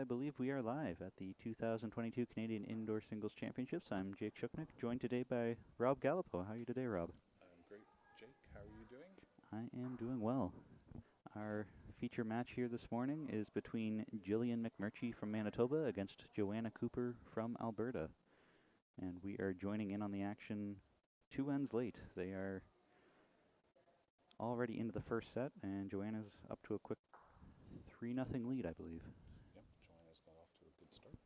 I believe we are live at the 2022 Canadian Indoor Singles Championships. I'm Jake Shuknik, joined today by Rob Gallipo. How are you today, Rob? I'm great, Jake. How are you doing? I am doing well. Our feature match here this morning is between Jillian McMurchie from Manitoba against Joanna Cooper from Alberta. And we are joining in on the action 2 ends late. They are already into the first set, and Joanna's up to a quick 3-0 lead, I believe. Yep, Joanna's got off to a good start.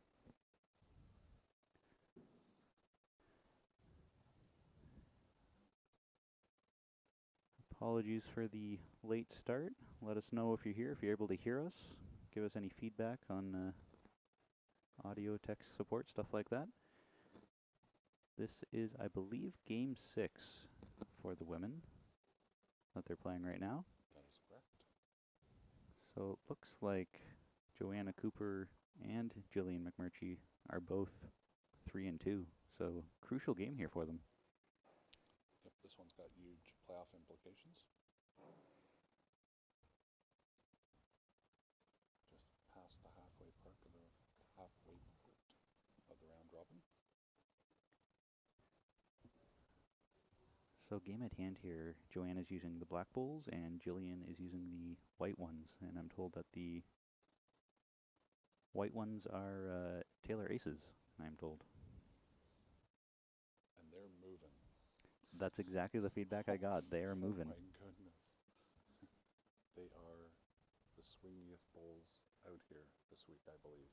Apologies for the late start. Let us know if you're here, if you're able to hear us. Give us any feedback on audio, text support, stuff like that. This is, I believe, Game 6 for the women that they're playing right now. That is correct. So it looks like Joanna Cooper and Jillian McMurchie are both 3-2. So crucial game here for them. Yep, this one's got huge playoff implications. Just past the halfway part of the round robin. So game at hand here, Joanna's using the black bowls and Jillian is using the white ones. And I'm told that the white ones are Taylor Aces, I'm told. And they're moving. That's exactly the feedback I got. They are moving. Oh my goodness. They are the swingiest bowls out here this week, I believe.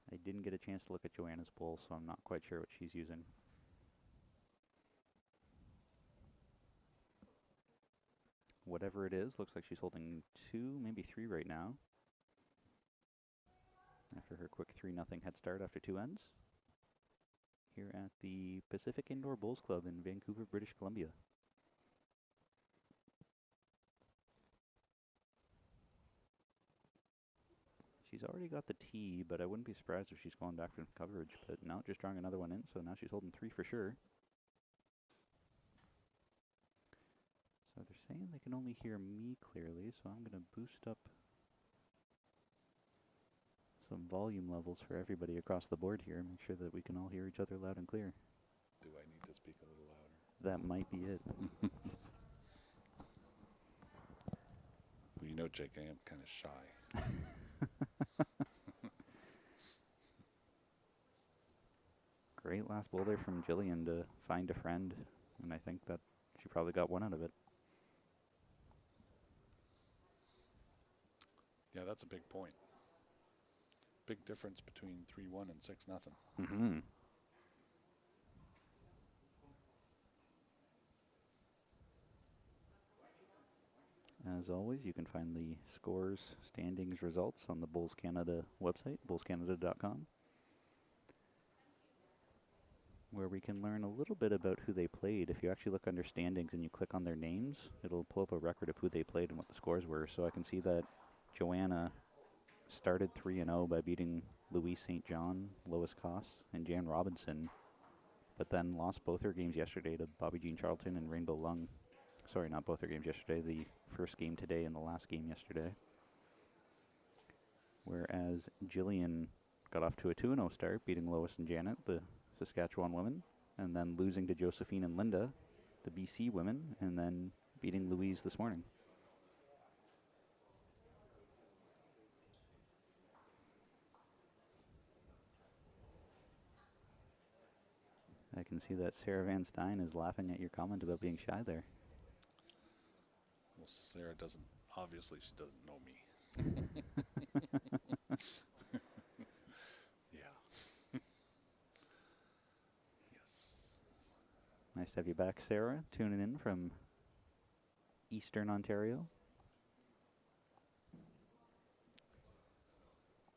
I didn't get a chance to look at Joanna's bowl, so I'm not quite sure what she's using. Whatever it is, looks like she's holding 2, maybe 3 right now. After her quick 3-0 head start after 2 ends. Here at the Pacific Indoor Bowls Club in Vancouver, British Columbia. She's already got the tee, but I wouldn't be surprised if she's going back from coverage. But now just drawing another one in, so now she's holding 3 for sure. So they're saying they can only hear me clearly, so I'm going to boost up some volume levels for everybody across the board here. Make sure that we can all hear each other loud and clear. Do I need to speak a little louder? That might be it. Well, you know, Jake, I am kind of shy. Great last bowl there from Jillian to find a friend, and I think that she probably got one out of it. Yeah, that's a big point. Big difference between 3-1 and 6-0. Mm-hmm. As always, you can find the scores, standings, results on the Bowls Canada website, bowlscanada.com, where we can learn a little bit about who they played. If you actually look under standings and you click on their names, it'll pull up a record of who they played and what the scores were. So I can see that Joanna started 3-0 by beating Louise St. John, Lois Koss, and Jan Robinson, but then lost both her games yesterday to Bobby Jean Charlton and Rainbow Lung. Sorry, not both their games yesterday, the first game today and the last game yesterday. Whereas Jillian got off to a 2-0 start, beating Lois and Janet, the Saskatchewan women, and then losing to Josephine and Linda, the BC women, and then beating Louise this morning. I can see that Sarah Van Stein is laughing at your comment about being shy there. Well, Sarah doesn't, obviously she doesn't know me. Yeah. Yes. Nice to have you back, Sarah, tuning in from Eastern Ontario.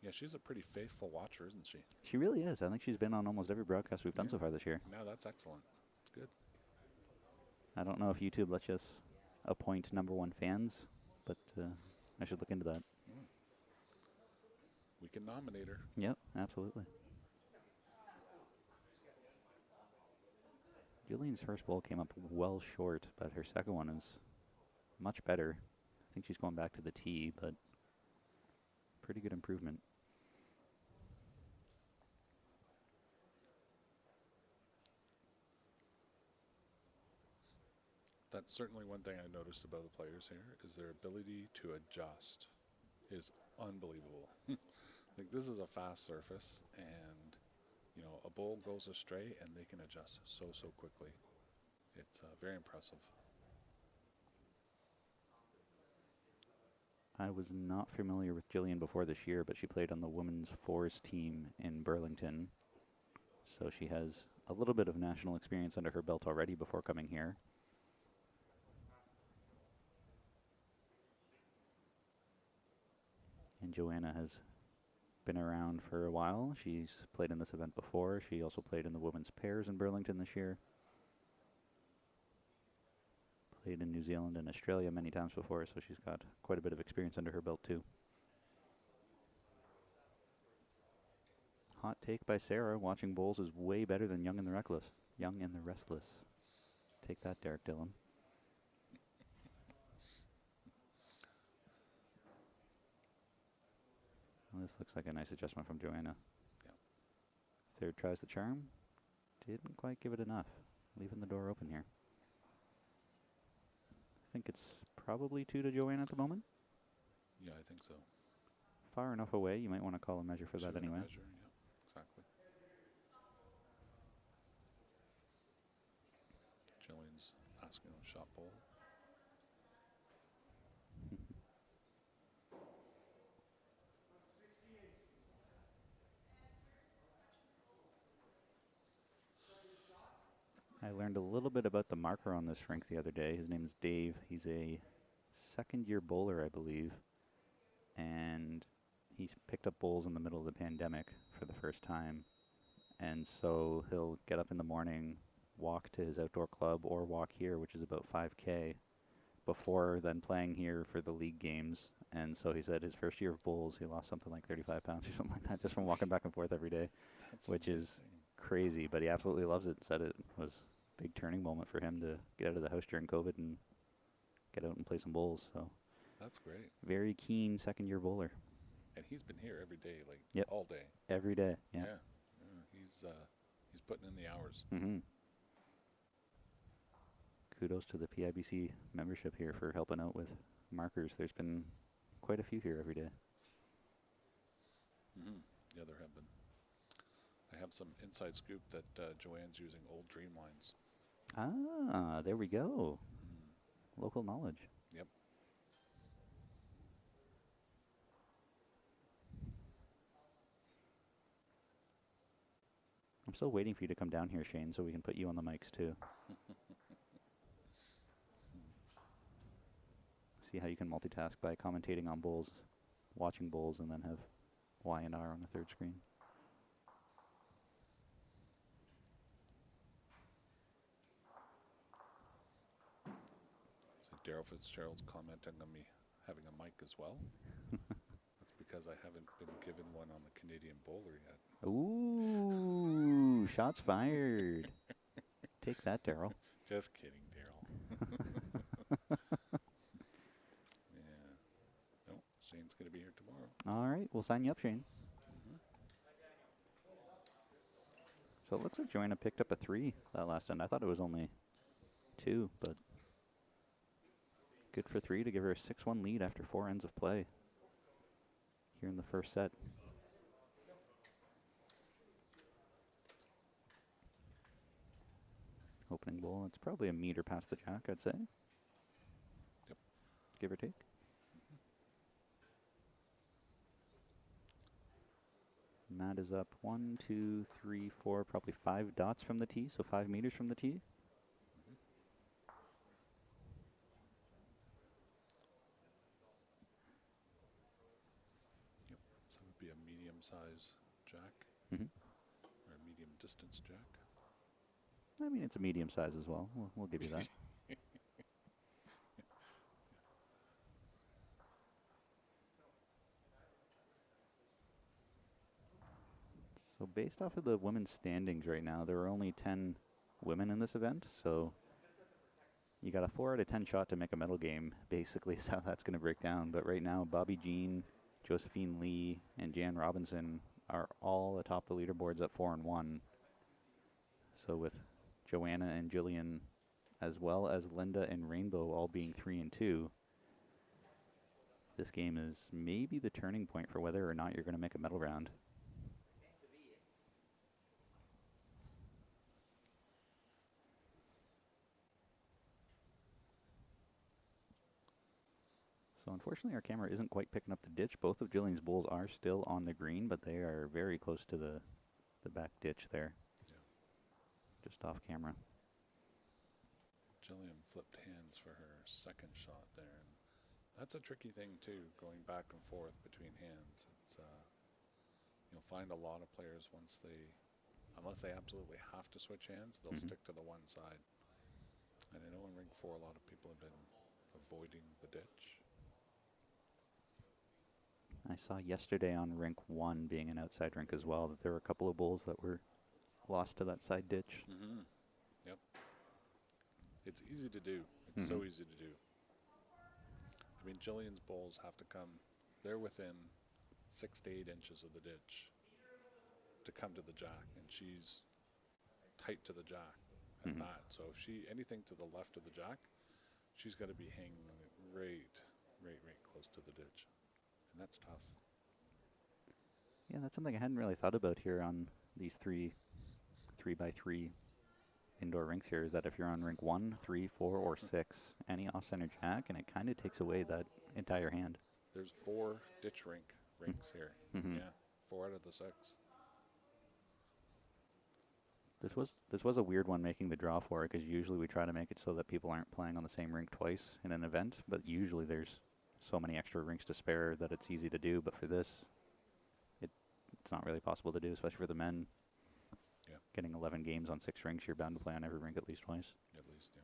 Yeah, she's a pretty faithful watcher, isn't she? She really is. I think she's been on almost every broadcast we've done so far this year. No, that's excellent. It's good. I don't know if YouTube lets us appoint #1 fans, but I should look into that. We can nominate her. Yep, absolutely. Jillian's first bowl came up well short, but her second one is much better. think she's going back to the tee, but pretty good improvement. That's certainly one thing I noticed about the players here is their ability to adjust is unbelievable. Like, this is a fast surface, and you know, a bowl goes astray and they can adjust so quickly. It's very impressive. I was not familiar with Jillian before this year, but she played on the women's fours team in Burlington. So she has a little bit of national experience under her belt already before coming here. And Joanna has been around for a while. She's played in this event before. She also played in the women's pairs in Burlington this year. Played in New Zealand and Australia many times before, so she's got quite a bit of experience under her belt too. Hot take by Sarah, watching bowls is way better than Young and the Reckless. Young and the Restless. Take that, Derek Dillon. Well, this looks like a nice adjustment from Joanna. Yeah. Third tries the charm. Didn't quite give it enough. Leaving the door open here. I think it's probably 2 to Joanna at the moment. Yeah, I think so. Far enough away, you might want to call a measure for that anyway. Measure, yeah, exactly. Jillian's asking on shot bowl. I learned a little bit about the marker on this rink the other day. His name is Dave. He's a second-year bowler, I believe. And he's picked up bowls in the middle of the pandemic for the first time. And so he'll get up in the morning, walk to his outdoor club, or walk here, which is about 5K, before then playing here for the league games. And so he said his first year of bowls, he lost something like 35 pounds or something like that just from walking back and forth every day. That's which amazing. Is crazy, but he absolutely loves it. Said it was a big turning moment for him to get out of the house during COVID and get out and play some bowls. So That's great. very keen second-year bowler. And he's been here every day, like Yep. all day. Every day, yeah. He's putting in the hours. Mm-hmm. Kudos to the PIBC membership here for helping out with markers. There's been quite a few here every day. Mm-hmm. Yeah, there have been. I have some inside scoop that Joanne's using old Dreamlines. Ah, there we go. Local knowledge. Yep. I'm still waiting for you to come down here, Shane, so we can put you on the mics too. See how you can multitask by commentating on bowls, watching bowls, and then have Y and R on the third screen. So Daryl Fitzgerald's commenting on me having a mic as well. That's because I haven't been given one on the Canadian Bowler yet. Ooh, shots fired. Take that, Daryl. Just kidding, Daryl. Yeah. No, Shane's going to be here tomorrow. All right, we'll sign you up, Shane. So it looks like Joanna picked up a 3 that last end. I thought it was only 2, but good for 3 to give her a 6-1 lead after 4 ends of play here in the first set. Opening bowl, it's probably a meter past the jack, I'd say. Yep. Give or take. Matt is up 1, 2, 3, 4, probably 5 dots from the tee, so 5 meters from the tee. Yep. So it would be a medium size jack Mm-hmm. or a medium distance jack. I mean, it's a medium size as well. We'll give you that. So based off of the women's standings right now, there are only 10 women in this event. So You got a 4 out of 10 shot to make a medal game, basically, is how that's going to break down. But right now, Bobby Jean, Josephine Lee, and Jan Robinson are all atop the leaderboards at 4 and 1. So with Joanna and Jillian, as well as Linda and Rainbow, all being 3 and 2, this game is maybe the turning point for whether or not you're going to make a medal round. So unfortunately, our camera isn't quite picking up the ditch. Both of Jillian's bowls are still on the green, but they are very close to the back ditch there, just off camera. Jillian flipped hands for her second shot there, and that's a tricky thing too, going back and forth between hands. It's you'll find a lot of players once they, unless they absolutely have to switch hands, they'll stick to the one side. And I know in Rink 4 a lot of people have been avoiding the ditch. I saw yesterday on Rink 1, being an outside rink as well, that there were a couple of bowls that were lost to that side ditch. Yep. It's easy to do. It's so easy to do. I mean, Jillian's bowls have to come, they're within 6 to 8 inches of the ditch to come to the jack, and she's tight to the jack at that. So if she, anything to the left of the jack, she's got to be hanging right close to the ditch. And that's tough. Yeah, that's something I hadn't really thought about here on these 3x3 indoor rinks here, is that if you're on rink 1, 3, 4, or 6, any off-center jack, and it kind of takes away that entire hand. There's 4 ditch rinks here. Yeah, 4 out of the 6. This was a weird one making the draw for it, because usually we try to make it so that people aren't playing on the same rink twice in an event, but usually there's so many extra rinks to spare that it's easy to do. But for this, it's not really possible to do, especially for the men. Yeah. Getting 11 games on 6 rinks, you're bound to play on every rink at least twice. At least, yeah.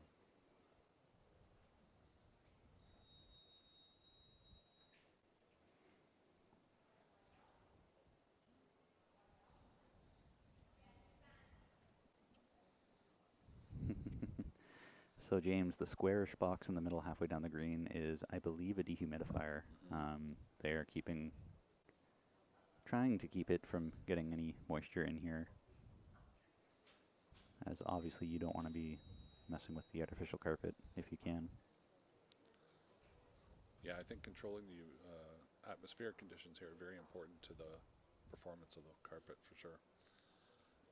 So James, the squarish box in the middle halfway down the green is, I believe, a dehumidifier. They are trying to keep it from getting any moisture in here, as obviously you don't want to be messing with the artificial carpet if you can. Yeah, I think controlling the atmospheric conditions here are very important to the performance of the carpet for sure.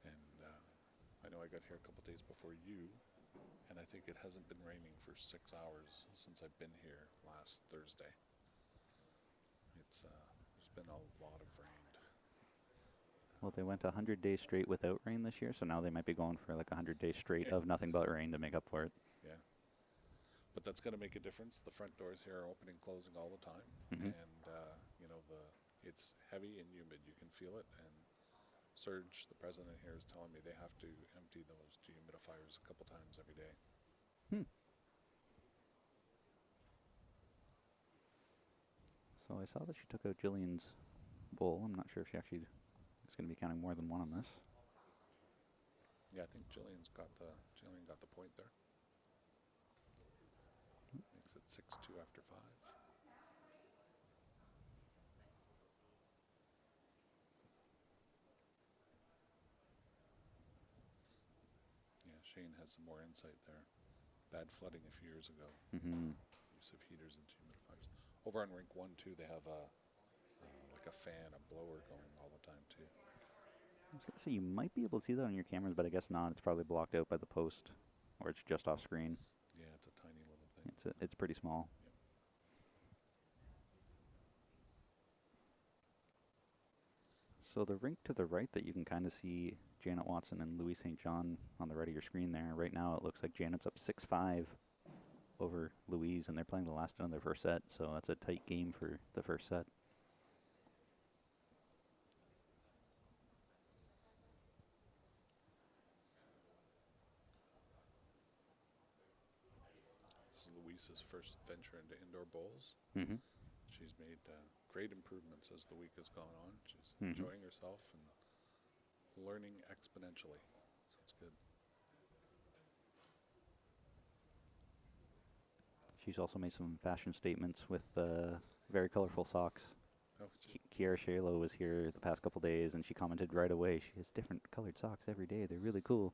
And I know I got here a couple days before you, and I think it hasn't been raining for 6 hours since I've been here last Thursday. It's there's been a lot of rain. Well, they went 100 days straight without rain this year, so now they might be going for like 100 days straight of nothing but rain to make up for it. Yeah. But that's going to make a difference. The front doors here are opening, closing all the time. And, you know, it's heavy and humid. You can feel it. And Serge, the president here, is telling me they have to empty those dehumidifiers a couple times every day. So I saw that she took out Jillian's bowl. I'm not sure if she actually is going to be counting more than one on this. Yeah, I think Jillian got the point there. Makes it 6-2 after 5. Yeah, Shane has some more insight there. Bad flooding a few years ago. Use of heaters and humidifiers. Over on rink 1 too, they have like a fan, a blower going all the time too. I was going to say, you might be able to see that on your cameras, but I guess not. It's probably blocked out by the post, or it's just off screen. Yeah, it's a tiny little thing. It's pretty small. Yep. So the rink to the right that you can kind of see Janet Watson and Louis St. John on the right of your screen there. Right now it looks like Janet's up 6-5 over Louise, and they're playing the last end of their first set, so that's a tight game for the first set. This is Louise's first venture into indoor bowls. She's made great improvements as the week has gone on. She's enjoying herself and learning exponentially. So it's good. She's also made some fashion statements with very colorful socks. Oh, Kiara Shalo was here the past couple days, and she commented right away. She has different colored socks every day. They're really cool.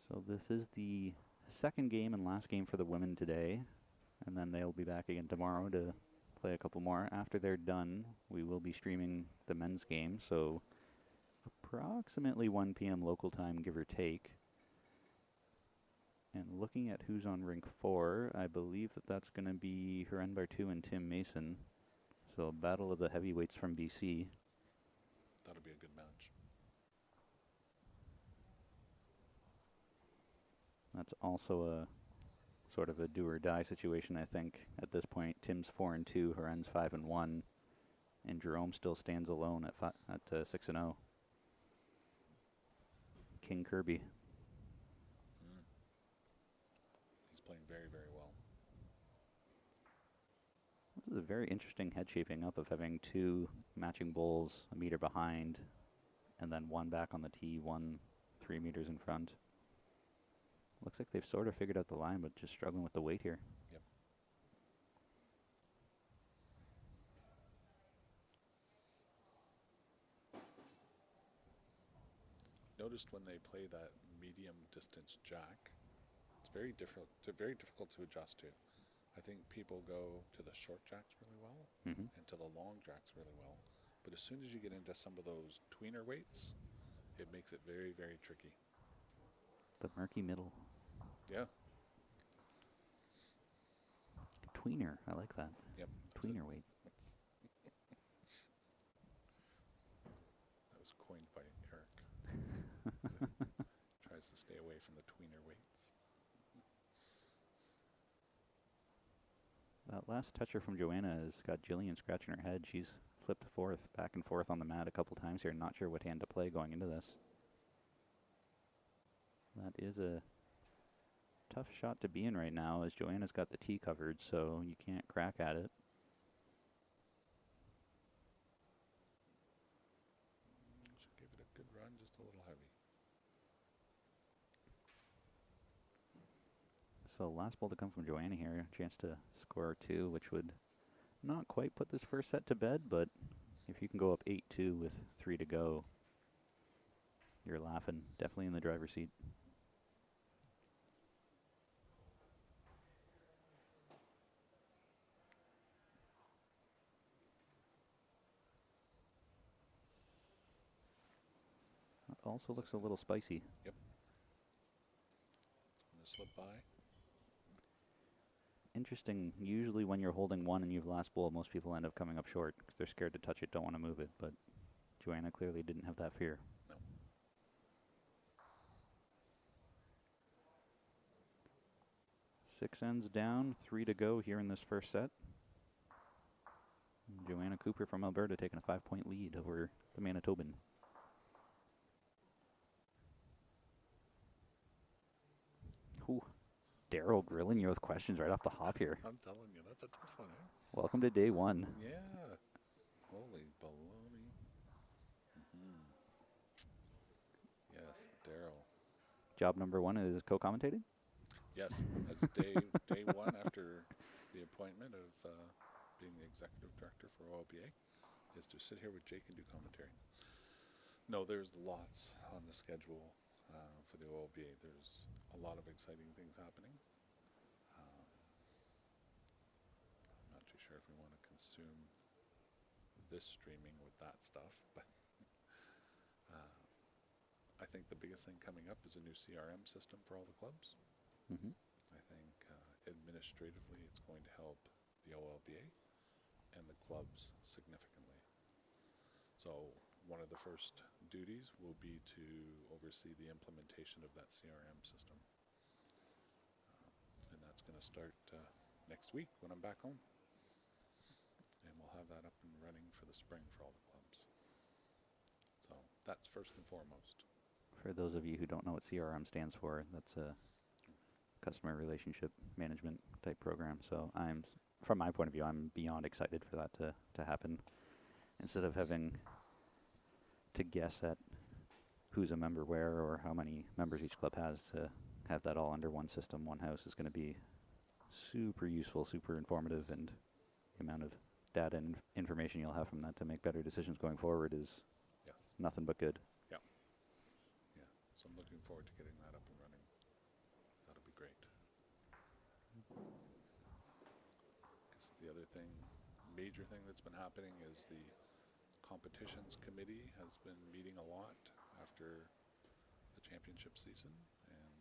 So this is the second game and last game for the women today, and then they'll be back again tomorrow to play a couple more. After they're done, we will be streaming the men's game, so approximately 1 p.m. local time, give or take. And looking at who's on rink 4, I believe that that's going to be Huren Bartu and Tim Mason. So a battle of the heavyweights from BC. that'll be a good match. That's also a sort of a do or die situation, I think. At this point, Tim's 4-2, Huren's 5-1, and Jerome still stands alone at 6-0. King Kirby. He's playing very, very well. This is a very interesting head shaping up of having two matching bowls a meter behind, and then one back on the tee, one 3 meters in front. Looks like they've sort of figured out the line, but just struggling with the weight here. Yep. Noticed when they play that medium distance jack, it's very difficult to adjust to. I think people go to the short jacks really well and to the long jacks really well. But as soon as you get into some of those tweener weights, it makes it very, very tricky. The murky middle. Yeah. Tweener, I like that. Yep. Tweener weight. That was coined by Eric. Tries to stay away from the tweener weights. That last toucher from Joanna has got Jillian scratching her head. She's flipped back and forth on the mat a couple times here. Not sure what hand to play going into this. That is a tough shot to be in right now, as Joanna's got the tee covered, so you can't crack at it. Should give it a good run, just a little heavy. So last ball to come from Joanna here, a chance to score 2, which would not quite put this first set to bed, but if you can go up 8-2 with 3 to go, you're laughing. Definitely in the driver's seat. That also looks a little spicy. Yep. It's going to slip by. Interesting. Usually when you're holding one and you've last ball, most people end up coming up short because they're scared to touch it, don't want to move it. But Joanna clearly didn't have that fear. No. 6 ends down, 3 to go here in this first set. Joanna Cooper from Alberta taking a 5-point lead over the Manitoban. Ooh, Daryl grilling you with questions right off the hop here. I'm telling you, that's a tough one, eh? Welcome to day 1. Yeah. Holy baloney. Yes, Daryl. Job number 1 is co-commentating? Yes, that's day 1 after the appointment of being the executive director for OLBA, is to sit here with Jake and do commentary. No, there's lots on the schedule for the OLBA. There's a lot of exciting things happening. I'm not too sure if we want to consume this streaming with that stuff, but I think the biggest thing coming up is a new CRM system for all the clubs. I think administratively it's going to help the OLBA and the clubs significantly. So one of the first duties will be to oversee the implementation of that CRM system. And that's going to start next week when I'm back home. And we'll have that up and running for the spring for all the clubs. So that's first and foremost. For those of you who don't know what CRM stands for, that's a customer relationship management type program. So from my point of view, I'm beyond excited for that to happen. Instead of having to guess at who's a member where or how many members each club has, to have that all under one system, one house, is going to be super useful, super informative, and the amount of data and information you'll have from that to make better decisions going forward is Yes. nothing but good. Yeah. So I'm looking forward to getting that up and running. That'll be great. Guess the other major thing that's been happening is the competitions committee has been meeting a lot after the championship season and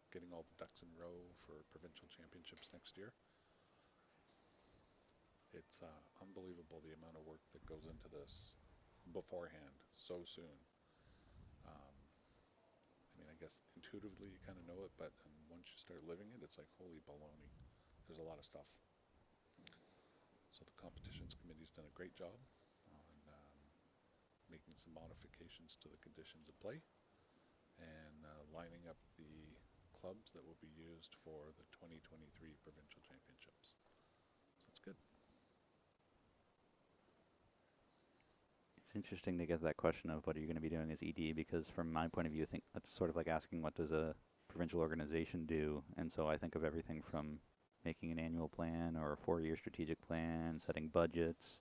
getting all the ducks in a row for provincial championships next year. It's unbelievable the amount of work that goes into this beforehand so soon. I guess intuitively you kind of know it, but once you start living it, it's like holy baloney. There's a lot of stuff. So the competitions committee's done a great job on making some modifications to the conditions of play and lining up the clubs that will be used for the 2023 provincial championships. So it's good. It's interesting to get that question of what are you going to be doing as ED, because from my point of view, I think that's sort of like asking what does a provincial organization do, and so I think of everything from making an annual plan or a 4-year strategic plan, setting budgets,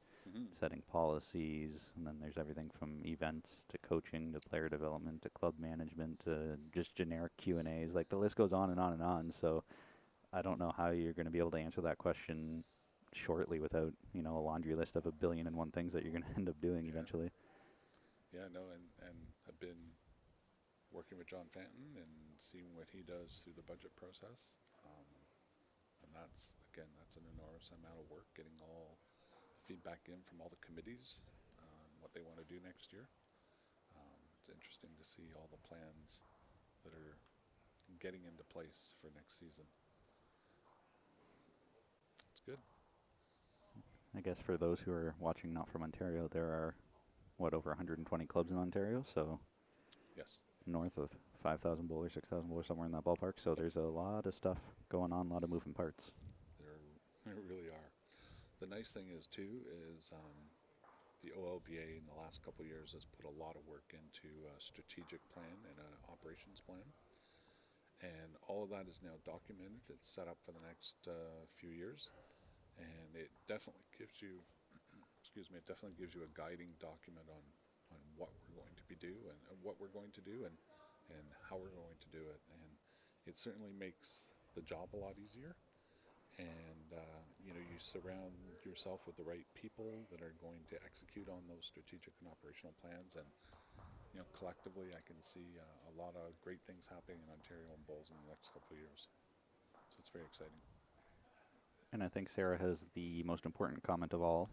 setting policies, and then there's everything from events to coaching to player development to club management to just generic Q&As. Like the list goes on and on and on, so I don't know how you're going to be able to answer that question shortly without, a laundry list of 1,000,000,001 things that you're going to end up doing eventually. Yeah, no, and I've been working with John Fanton and seeing what he does through the budget process. And that's an enormous amount of work, getting all the feedback in from all the committees on what they want to do next year. It's interesting to see all the plans that are getting into place for next season. It's good. I guess for those who are watching not from Ontario, there are, over 120 clubs in Ontario, so Yes. north of 5,000 bowlers, 6,000 bowlers, somewhere in that ballpark. So there's a lot of stuff going on, a lot of moving parts. There really are. The nice thing is, too, is the OLBA in the last couple of years has put a lot of work into a strategic plan and an operations plan. And all of that is now documented. It's set up for the next few years. And it definitely gives you, it definitely gives you a guiding document on what we're going to do and how we're going to do it. And it certainly makes the job a lot easier. And, you surround yourself with the right people that are going to execute on those strategic and operational plans. And, collectively, I can see a lot of great things happening in Ontario and Bowls in the next couple of years. So it's very exciting. And I think Sarah has the most important comment of all.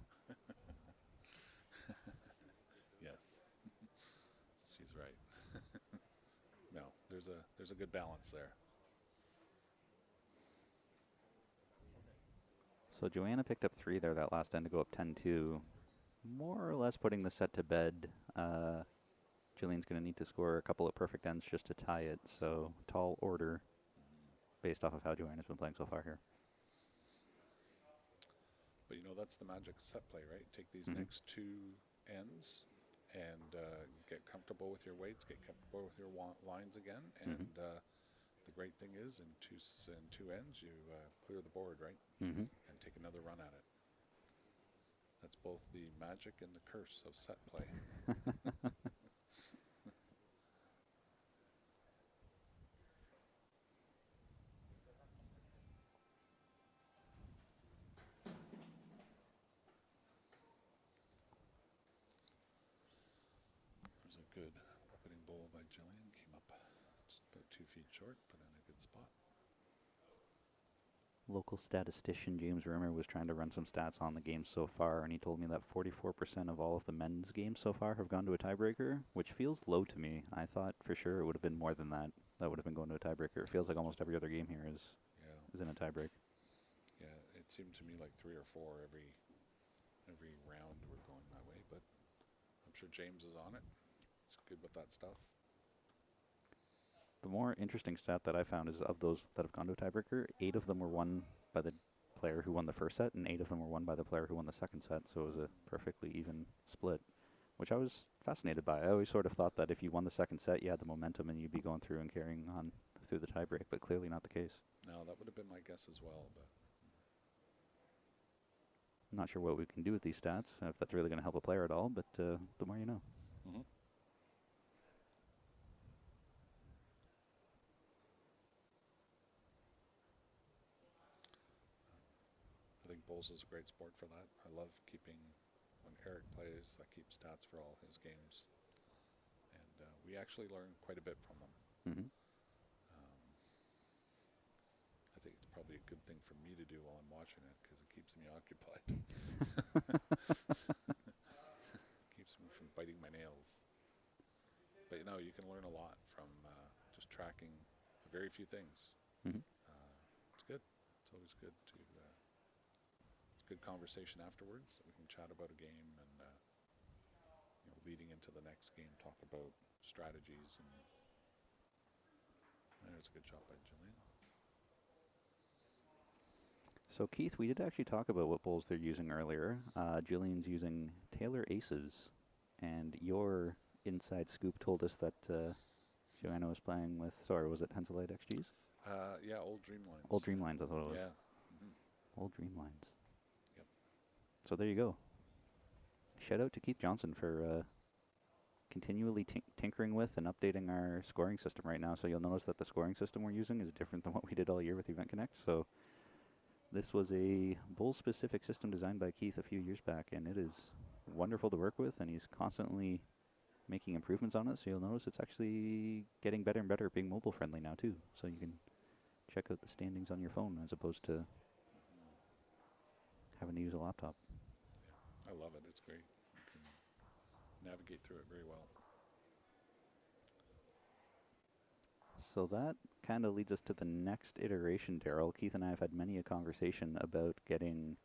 Yes, she's right. No, there's a good balance there. So Joanna picked up 3 there that last end to go up 10-2, more or less putting the set to bed. Jillian's going to need to score a couple of perfect ends just to tie it, so tall order based off of how Joanna's been playing so far here. But that's the magic of set play, right? Take these next 2 ends and get comfortable with your weights, get comfortable with your lines again, and the great thing is in two ends you clear the board, right? And take another run at it. That's both the magic and the curse of set play. There's a good opening bowl by Jillian. Came up just about 2 feet short, but in a good spot. Local statistician James Rimmer was trying to run some stats on the game so far, and he told me that 44% of all of the men's games so far have gone to a tiebreaker, which feels low to me. I thought for sure it would have been more than that. That would have been going to a tiebreaker. It feels like almost every other game here is in a tiebreak. Yeah, it seemed to me like 3 or 4 every every round we're going that way, but I'm sure James is on it. He's good with that stuff. The more interesting stat that I found is of those that have gone to a tiebreaker, 8 of them were won by the player who won the first set, and 8 of them were won by the player who won the second set. So it was a perfectly even split, which I was fascinated by. I always sort of thought that if you won the second set, you had the momentum and you'd be going through and carrying on through the tiebreak, but clearly not the case. No, that would have been my guess as well, but I'm not sure what we can do with these stats, if that's really going to help a player at all, but the more you know. mm-hmm. I think bowls is a great sport for that. I love keeping, when Eric plays, I keep stats for all his games. And we actually learn quite a bit from them. Mm-hmm. I think it's probably a good thing for me to do while I'm watching it because it keeps me occupied. Keeps me from biting my nails. But you know, you can learn a lot from just tracking very few things. Mm-hmm. It's good. It's always good to. It's good conversation afterwards. We can chat about a game and you know, leading into the next game, talk about strategies and. There's a good shot by Jillian. So Keith, we did actually talk about what bowls they're using earlier. Jillian's using Taylor Aces, and your inside scoop told us that Joanna was playing with, sorry, was it Henselite XGs? Yeah, Old Dreamlines. Old Dreamlines, that's what it was. Yeah. Old Dreamlines. Yep. So there you go. Shout out to Keith Johnson for continually tinkering with and updating our scoring system right now. So you'll notice that the scoring system we're using is different than what we did all year with Event Connect. So this was a bowl-specific system designed by Keith a few years back, and it is wonderful to work with, and he's constantly making improvements on it. So you'll notice it's actually getting better and better at being mobile-friendly now, too. So you can check out the standings on your phone as opposed to having to use a laptop. Yeah, I love it. It's great. You can navigate through it very well. So that kind of leads us to the next iteration, Daryl. Keith and I have had many a conversation about getting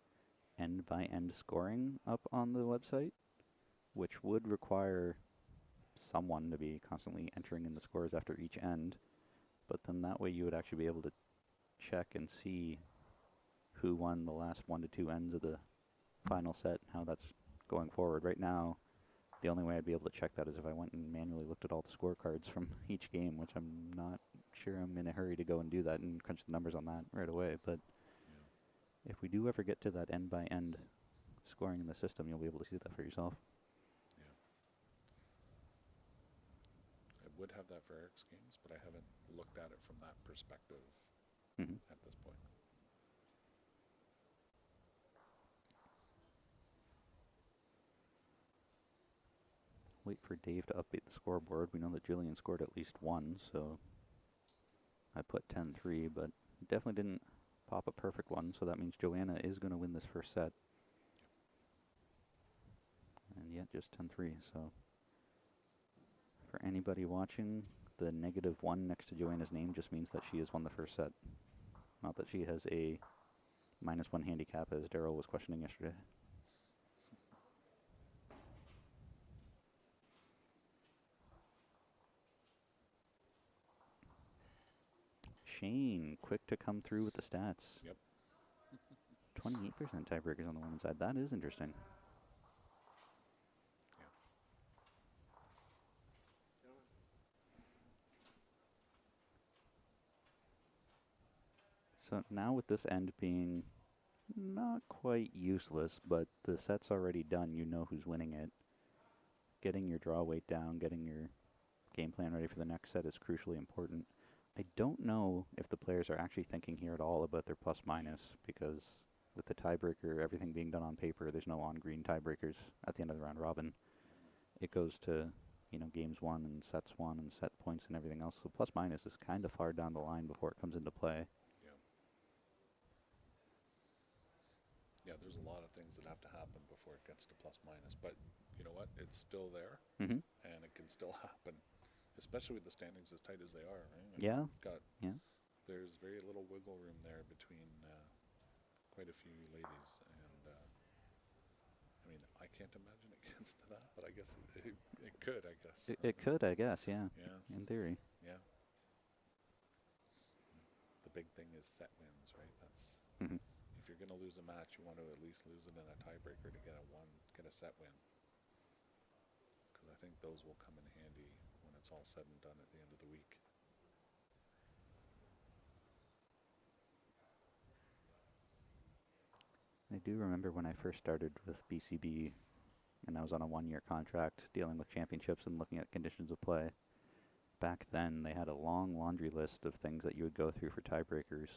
end-by-end scoring up on the website, which would require someone to be constantly entering in the scores after each end. But then that way you would actually be able to check and see who won the last 1 to 2 ends of the final set and how that's going forward. Right now, the only way I'd be able to check that is if I went and manually looked at all the scorecards from each game, which I'm not sure I'm in a hurry to go and do that and crunch the numbers on that right away. But if we do ever get to that end-by-end scoring in the system, you'll be able to see that for yourself. Yeah. I would have that for Eric's games, but I haven't looked at it from that perspective at this point. Wait for Dave to update the scoreboard. We know that Jillian scored at least one, so I put 10-3, but definitely didn't pop a perfect one, so that means Joanna is going to win this first set. And yet just 10-3, so for anybody watching, the -1 next to Joanna's name just means that she has won the first set. Not that she has a -1 handicap, as Daryl was questioning yesterday. Shane, quick to come through with the stats. Yep. 28% tiebreakers on the women's side. That is interesting. So now with this end being not quite useless, but the set's already done, you know who's winning it. Getting your draw weight down, getting your game plan ready for the next set is crucially important. I don't know if the players are actually thinking here at all about their plus-minus, because with the tiebreaker, everything being done on paper, there's no on-green tiebreakers at the end of the round robin. It goes to, you know, games won and sets won and set points and everything else. So plus-minus is kind of far down the line before it comes into play. Yeah, there's a lot of things that have to happen before it gets to plus-minus, but you know what? It's still there, and it can still happen, especially with the standings as tight as they are, right? Yeah. There's very little wiggle room there between quite a few ladies, and can't imagine it gets to that, but I guess it could, I guess. It could, I guess, yeah, Yeah, in theory. yeah. The big thing is set wins, right? That's Hmm. if you're going to lose a match, you want to at least lose it in a tiebreaker to get a set win. Because I think those will come in handy when it's all said and done at the end of the week. I do remember when I first started with BCB, and I was on a 1-year contract dealing with championships and looking at conditions of play. Back then, they had a long laundry list of things that you would go through for tiebreakers.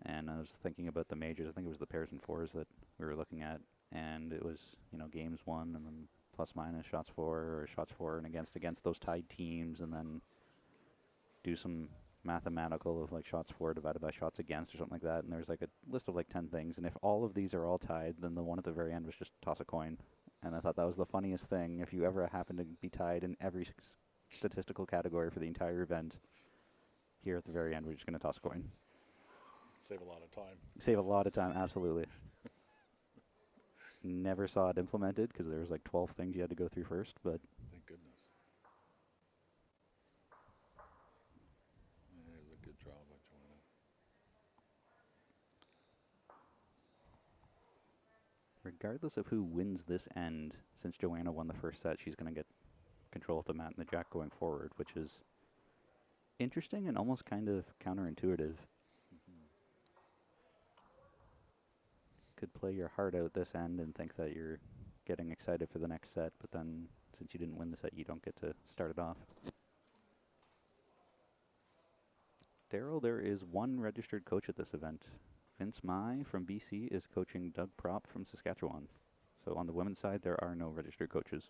And I was thinking about the majors. I think it was the pairs and fours that we were looking at, and it was, you know, games won and then plus minus shots for, or shots for and against those tied teams, and then do some mathematical of like shots for divided by shots against or something like that. And there's like a list of like 10 things, and if all of these are all tied, then the one at the very end was just toss a coin. And I thought that was the funniest thing. If you ever happen to be tied in every statistical category for the entire event, here at the very end, we're just going to toss a coin. Save a lot of time. Save a lot of time, absolutely. Never saw it implemented because there was like 12 things you had to go through first, but Thank goodness. There's a good draw by Joanna. regardless of who wins this end, since Joanna won the first set, she's going to get control of the mat and the jack going forward, which is interesting and almost kind of counterintuitive. Could play your heart out this end and think that you're getting excited for the next set, but then since you didn't win the set, you don't get to start it off. Daryl, there is one registered coach at this event. Vince Mai from BC is coaching Doug Prop from Saskatchewan. So on the women's side, there are no registered coaches.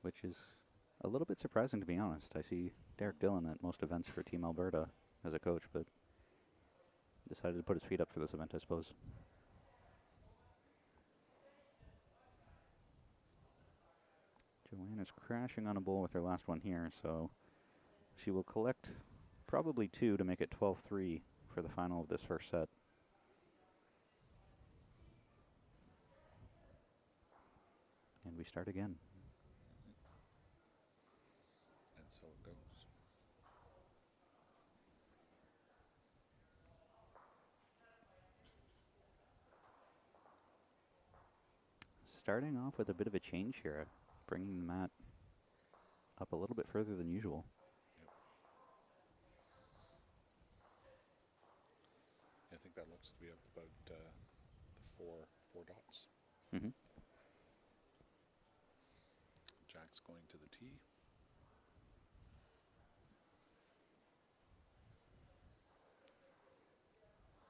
Which is a little bit surprising, to be honest. I see Derek Dillon at most events for Team Alberta as a coach, but decided to put his feet up for this event, I suppose. Joanna's crashing on a bowl with her last one here, so she will collect probably 2 to make it 12-3 for the final of this first set. And we start again. And so it goes. Starting off with a bit of a change here, bringing the mat up a little bit further than usual. Yep. I think that looks to be up about the four dots. Mm-hmm. Jack's going to the tee.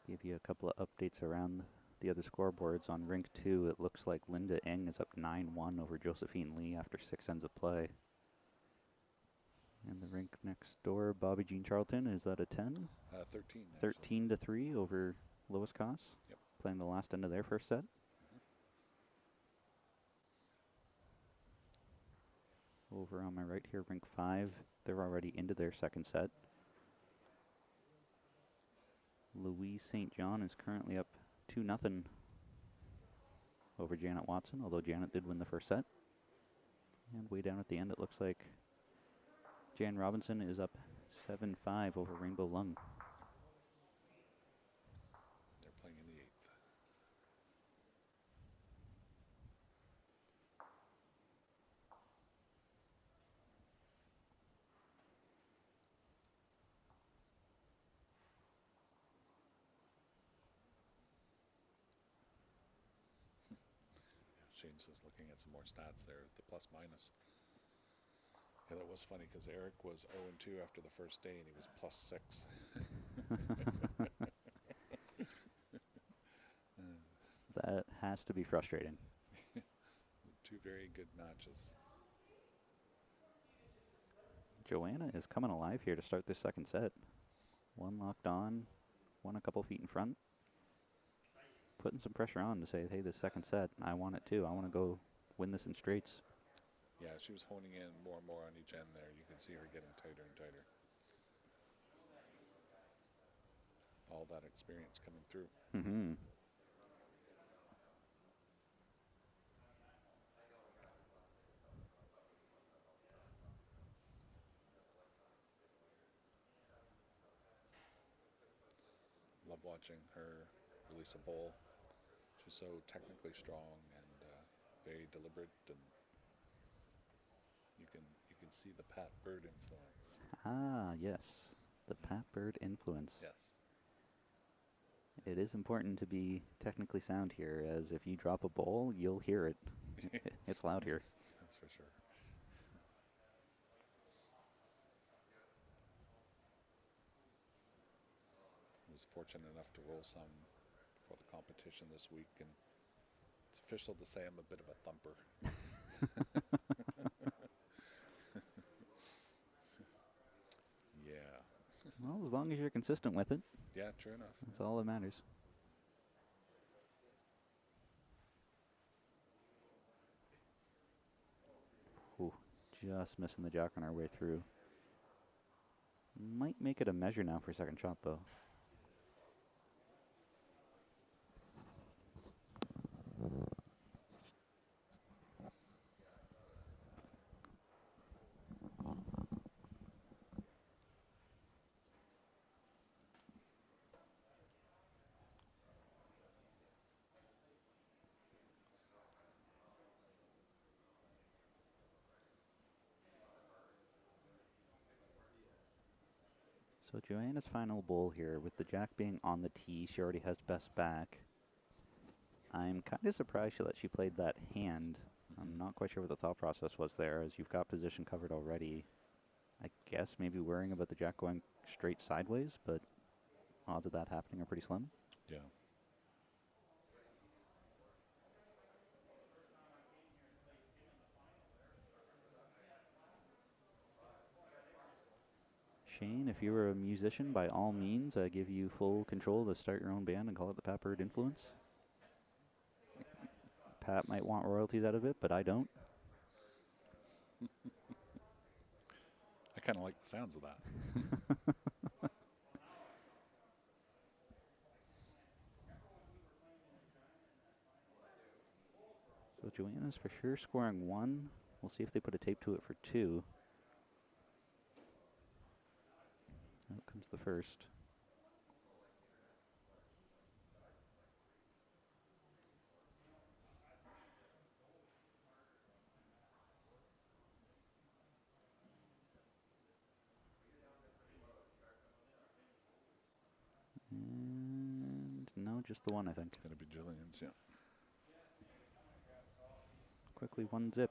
Give you a couple of updates around the other scoreboards. On rink 2, it looks like Linda Eng is up 9-1 over Josephine Lee after 6 ends of play. And the rink next door, Bobby Jean Charlton, is that a 10? 13. 13-3 over Lois Koss. Yep. Playing the last end of their first set. Over on my right here, rink 5, they're already into their second set. Louise St. John is currently up 2-0 over Janet Watson, although Janet did win the first set. And way down at the end, it looks like Jan Robinson is up 7-5 over Rainbow Lung. They're playing in the 8th. Shane's just looking at some more stats there, the plus minus. Yeah, that was funny because Eric was 0-2 after the first day and he was plus 6. That has to be frustrating. 2 very good matches. Joanna is coming alive here to start this second set. One locked on, one a couple feet in front. Putting some pressure on to say, hey, this second set, I want it too. I want to go win this in straights. Yeah, she was honing in more and more on each end there. You can see her getting tighter and tighter. all that experience coming through. Mm-hmm. Love watching her release a bowl. She's so technically strong and very deliberate, and you can see the Pat Bird influence. Ah, yes. The Pat Bird influence. Yes. It is important to be technically sound here, as if you drop a bowl, you'll hear it. It's loud here. That's for sure. I was fortunate enough to roll some for the competition this week, and it's official to say I'm a bit of a thumper. Yeah. Well, as long as you're consistent with it, Yeah, true enough. that's all that matters. Ooh, just missing the jack on our way through. Might make it a measure now for second shot, though. So Joanna's final bowl here, with the jack being on the tee, she already has best back. I'm kind of surprised that she played that hand. I'm not quite sure what the thought process was there, as you've got position covered already. I guess maybe worrying about the jack going straight sideways, but odds of that happening are pretty slim. Yeah. Shane, if you were a musician, by all means, I give you full control to start your own band and call it the Pat Bird Influence. Pat might want royalties out of it, but I don't. I kind of like the sounds of that. So Joanna's for sure scoring 1. We'll see if they put a tape to it for 2. Out comes the first. And no, just the one, I think. It's going to be Jillian's, yeah. Quickly 1 zip.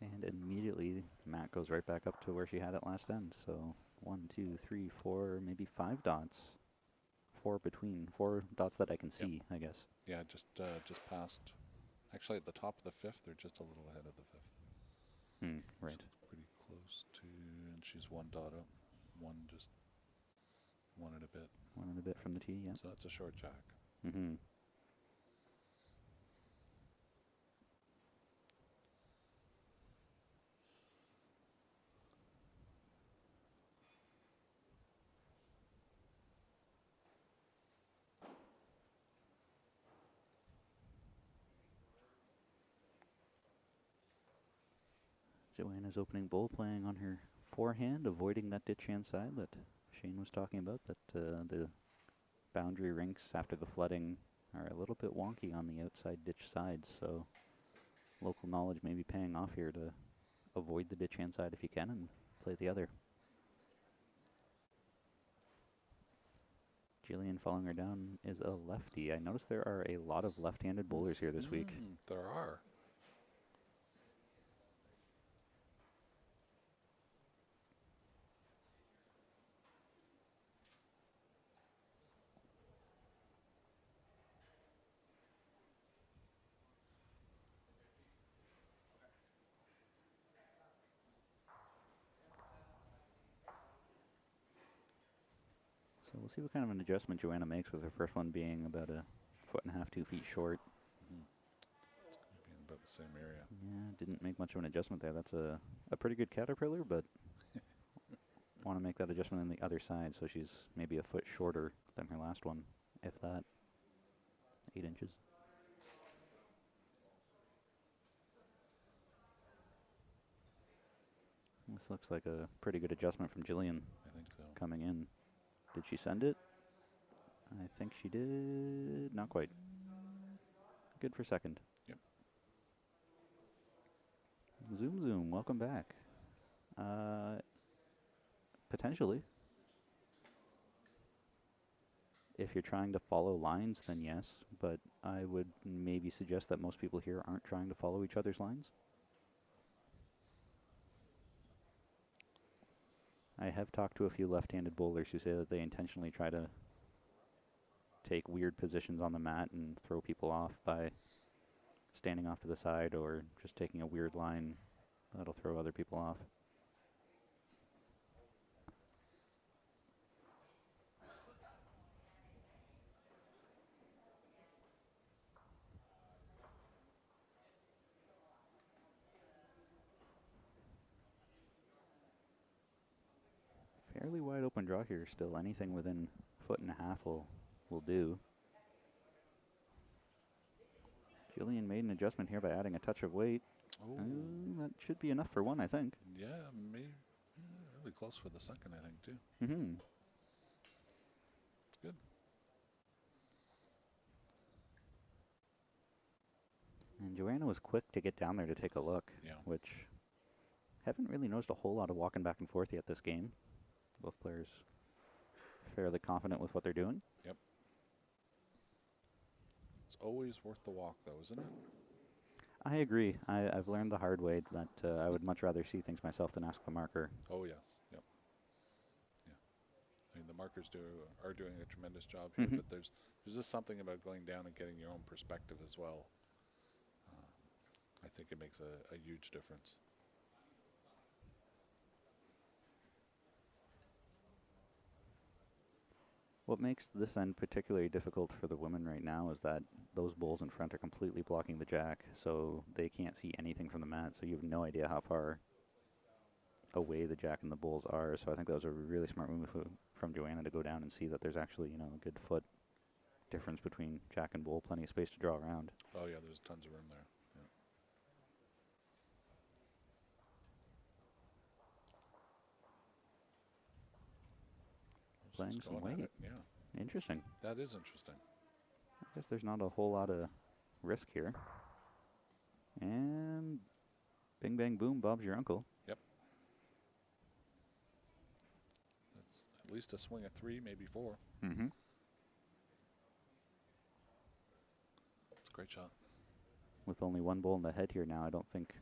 And immediately, Matt goes right back up to where she had it last end. So 1, 2, 3, 4, maybe 5 dots. 4 between. 4 dots that I can see, I guess. Yeah, just past. Actually, at the top of the fifth, they're just a little ahead of the fifth. Right. So pretty close to, and she's 1 dot up. One and a bit. 1 and a bit from the tee, yeah. So that's a short jack. Mm-hmm. Joanna's opening bowl playing on her forehand, avoiding that ditch hand side that Shane was talking about, that the boundary rinks after the flooding are a little bit wonky on the outside ditch sides, so local knowledge may be paying off here to avoid the ditch hand side if you can and play the other. Jillian following her down is a lefty. I noticed there are a lot of left-handed bowlers here this week. There are. So we'll see what kind of an adjustment Joanna makes, with her first one being about 1.5 to 2 feet short. It's going to be in about the same area. Yeah, didn't make much of an adjustment there. That's a pretty good caterpillar, but want to make that adjustment on the other side, so she's maybe a foot shorter than her last one, if that. 8 inches. This looks like a pretty good adjustment from Jillian I think so. coming in. Did she send it? I think she did. Not quite. Good for second. Yep. Zoom Zoom, welcome back. Potentially. If you're trying to follow lines, then yes, but I would maybe suggest that most people here aren't trying to follow each other's lines. I have talked to a few left-handed bowlers who say that they intentionally try to take weird positions on the mat and throw people off by standing off to the side or just taking a weird line that'll throw other people off. Fairly wide open draw here still. Anything within 1.5 foot will do. Jillian made an adjustment here by adding a touch of weight. Oh, That should be enough for one, I think. yeah, really close for the second, I think, too. Mm-hmm. It's good. And Joanna was quick to get down there to take a look, Yeah. which haven't really noticed a whole lot of walking back and forth yet this game. Both players fairly confident with what they're doing. Yep. It's always worth the walk, though, isn't it? I agree. I've learned the hard way that I would much rather see things myself than ask the marker. Oh, yes. Yep. Yeah. I mean, the markers are doing a tremendous job here, but there's just something about going down and getting your own perspective as well. I think it makes a huge difference. What makes this end particularly difficult for the women right now is that those bowls in front are completely blocking the jack, so they can't see anything from the mat, so you have no idea how far away the jack and the bowls are. So I think that was a really smart move from Joanna to go down and see that there's actually, a good foot difference between jack and bowl, plenty of space to draw around. Oh, yeah, there's tons of room there. Yeah. Playing Just some going at weight. it, yeah. Interesting. That is interesting. I guess there's not a whole lot of risk here. And bing, bang, boom, Bob's your uncle. Yep. That's at least a swing of 3, maybe 4. Mm-hmm. It's a great shot. With only one bowl in the head here now, I don't think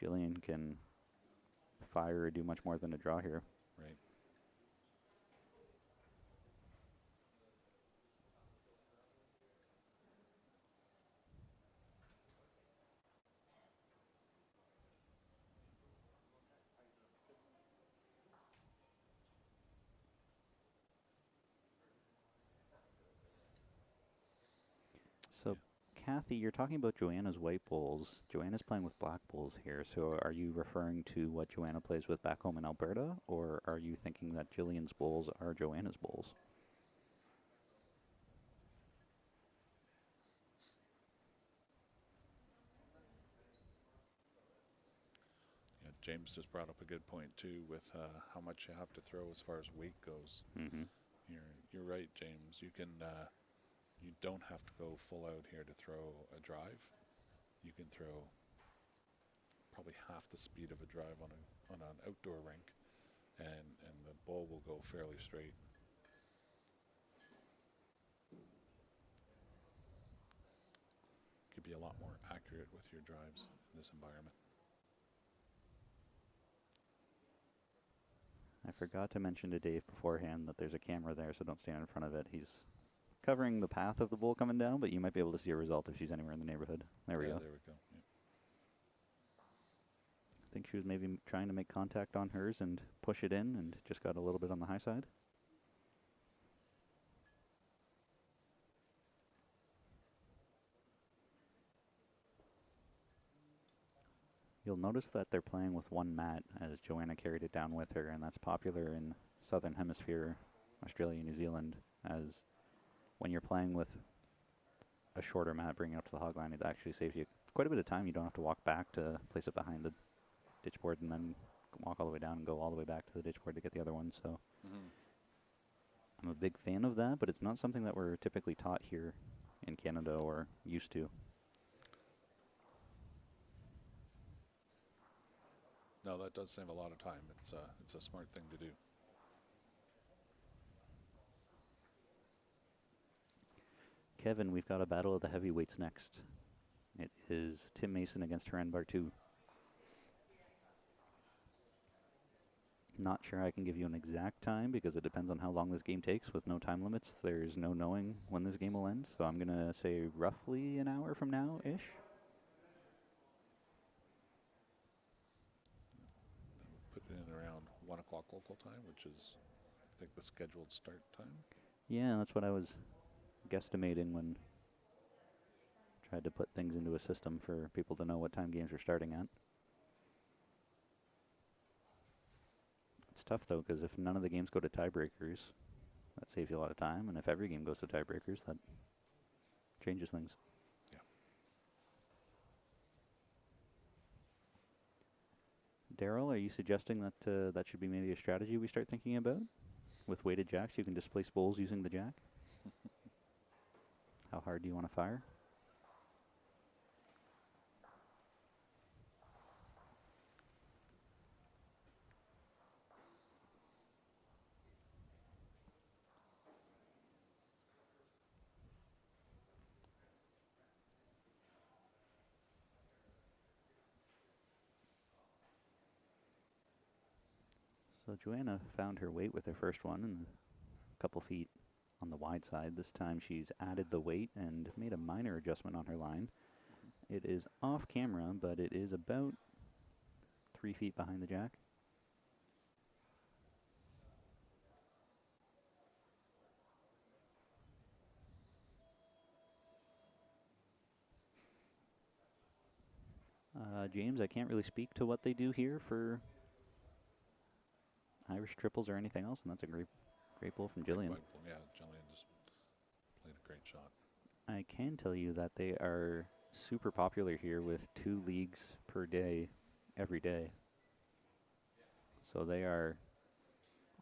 Jillian can fire or do much more than a draw here. Right. So, Kathy, you're talking about Joanna's white bowls. Joanna's playing with black bowls here. So are you referring to what Joanna plays with back home in Alberta, or are you thinking that Jillian's bowls are Joanna's bowls? Yeah, James just brought up a good point too, with how much you have to throw as far as weight goes. Mm-hmm. You're right, James. You don't have to go full out here to throw a drive. You can throw probably half the speed of a drive on an outdoor rink, and the ball will go fairly straight. Could be a lot more accurate with your drives in this environment. I forgot to mention to Dave beforehand that there's a camera there, so don't stand in front of it. He's covering the path of the bowl coming down, but you might be able to see a result if she's anywhere in the neighborhood. There we go. There we go. Yeah. I think she was maybe trying to make contact on hers and push it in and just got a little bit on the high side. You'll notice that they're playing with one mat as Joanna carried it down with her, and that's popular in Southern Hemisphere, Australia, New Zealand, as when you're playing with a shorter mat bringing it up to the hog line, it actually saves you quite a bit of time. You don't have to walk back to place it behind the ditch board and then walk all the way down and go all the way back to the ditch board to get the other one. So I'm a big fan of that, but it's not something that we're typically taught here in Canada or used to. No, that does save a lot of time. It's a smart thing to do. Kevin, we've got a battle of the heavyweights next. It is Tim Mason against Haran Bartu. Not sure I can give you an exact time because it depends on how long this game takes. With no time limits, there's no knowing when this game will end. So I'm going to say roughly an hour from now-ish. Put it in around 1 o'clock local time, which is, I think, the scheduled start time. Yeah, that's what I was guesstimating when I tried to put things into a system for people to know what time games are starting at. It's tough, though, because if none of the games go to tiebreakers, that saves you a lot of time. And if every game goes to tiebreakers, that changes things. Yeah. Daryl, are you suggesting that that should be maybe a strategy we start thinking about? With weighted jacks, you can displace bowls using the jack? How hard do you want to fire? So Joanna found her weight with her first one and a couple feet on the wide side. This time she's added the weight and made a minor adjustment on her line. It is off camera, but it is about 3 feet behind the jack. James, I can't really speak to what they do here for Irish triples or anything else, and that's a great ball from Jillian. Yeah, Jillian just played a great shot. I can tell you that they are super popular here with 2 leagues per day, every day. So they are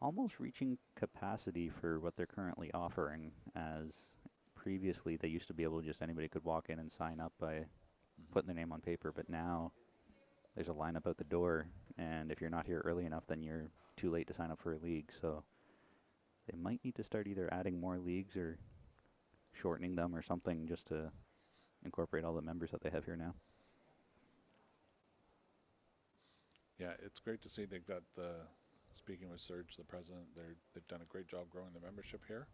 almost reaching capacity for what they're currently offering, as previously they used to be able to just anybody could walk in and sign up by putting their name on paper, but now there's a lineup out the door, and if you're not here early enough, then you're too late to sign up for a league. So they might need to start either adding more leagues or shortening them or something just to incorporate all the members that they have here now. Yeah, it's great to see they've got speaking with Serge, the president, they've done a great job growing the membership here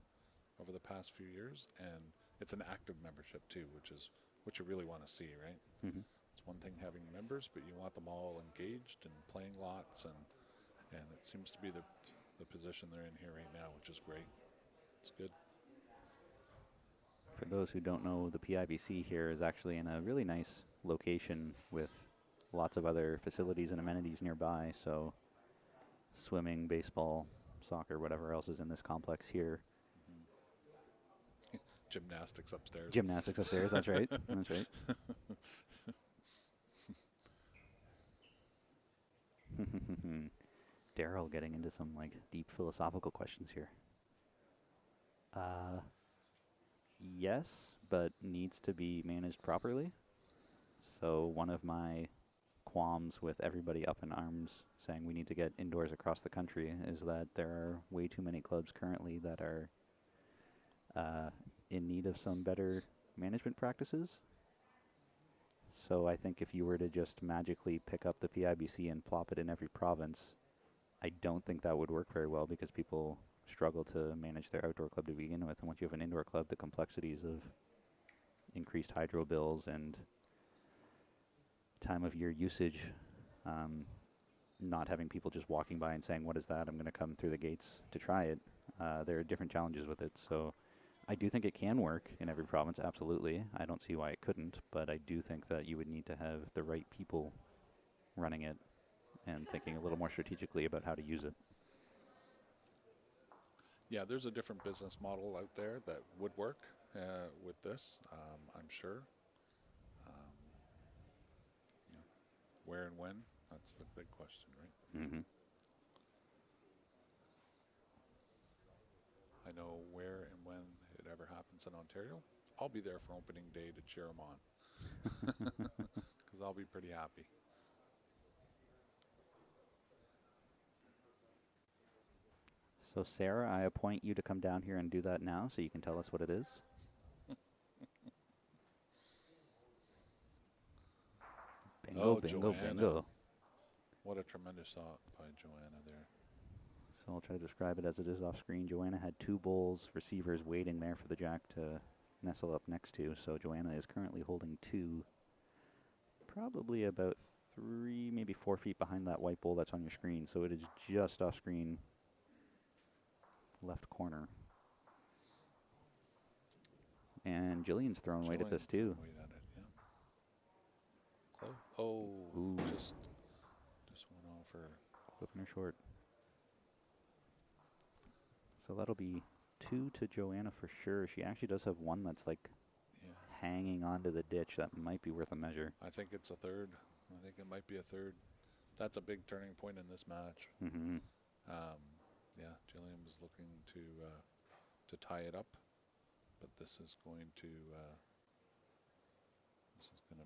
over the past few years, and it's an active membership too, which is what you really want to see, right? Mm-hmm. It's one thing having members, but you want them all engaged and playing lots, and it seems to be the position they're in here right now, which is great. It's good. For those who don't know, the PIBC here is actually in a really nice location with lots of other facilities and amenities nearby. So swimming, baseball, soccer, whatever else is in this complex here. Gymnastics upstairs. Gymnastics upstairs, that's right. That's right. Daryl getting into some like deep philosophical questions here. Yes, but needs to be managed properly. So one of my qualms with everybody up in arms saying we need to get indoors across the country is that there are way too many clubs currently that are in need of some better management practices. So I think if you were to just magically pick up the PIBC and plop it in every province, I don't think that would work very well because people struggle to manage their outdoor club to begin with. And once you have an indoor club, the complexities of increased hydro bills and time of year usage, not having people just walking by and saying, what is that? I'm going to come through the gates to try it. There are different challenges with it. So I do think it can work in every province, absolutely. I don't see why it couldn't, but I do think that you would need to have the right people running it and thinking a little more strategically about how to use it. Yeah, there's a different business model out there that would work with this, I'm sure. Um, you know, where and when, that's the big question, right? Mm-hmm. I know where and when it ever happens in Ontario. I'll be there for opening day to cheer them on because I'll be pretty happy. So Sarah, I appoint you to come down here and do that now so you can tell us what it is. Bingo, Oh, bingo, Joanna. bingo. What a tremendous shot by Joanna there. So I'll try to describe it as it is off screen. Joanna had two bowls, receivers waiting there for the jack to nestle up next to. So Joanna is currently holding two, probably about 3, maybe 4 feet behind that white bowl that's on your screen. So it is just off screen, left corner. And Jillian's throwing weight at this too. Weight at it, yeah. Close. Oh, Ooh. just went off her. Flipping her short. So that'll be 2 to Joanna for sure. She actually does have one that's like hanging onto the ditch. That might be worth a measure. I think it's a third. I think it might be a third. That's a big turning point in this match. Mm-hmm. Yeah, Jillian was looking to tie it up, but this is going to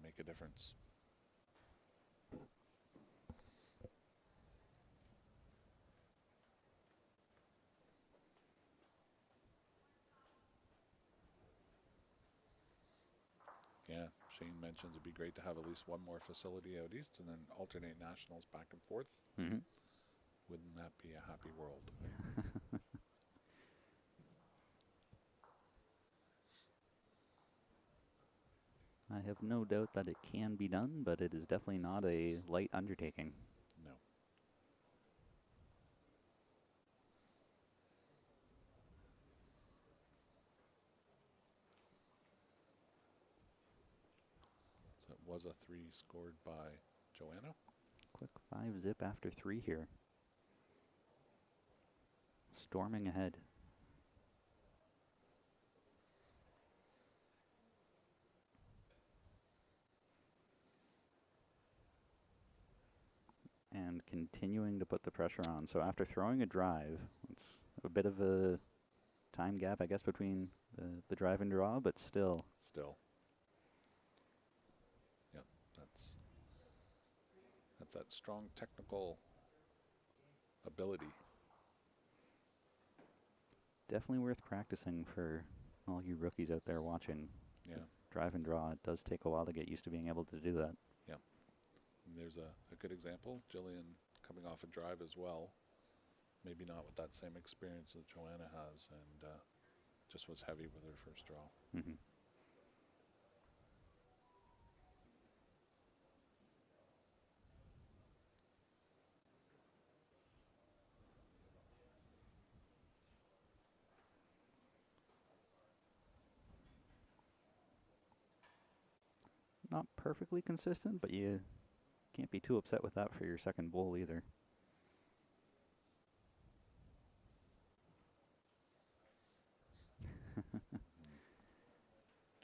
make a difference. Yeah, Shane mentions it'd be great to have at least one more facility out east and then alternate nationals back and forth. Mm-hmm. Wouldn't that be a happy world? I have no doubt that it can be done, but it is definitely not a light undertaking. No. So it was a 3 scored by Joanna. Quick 5-zip after 3 here. Storming ahead. And continuing to put the pressure on. So after throwing a drive, it's a bit of a time gap, I guess, between the drive and draw, but still. Still. Yep, that's that strong technical ability. Definitely worth practicing for all you rookies out there watching. Yeah. Drive and draw, it does take a while to get used to being able to do that. Yep. And there's a good example. Jillian coming off a drive as well. Maybe not with that same experience that Joanna has, and just was heavy with her first draw. Mm-hmm. Not perfectly consistent, but you can't be too upset with that for your second bowl either.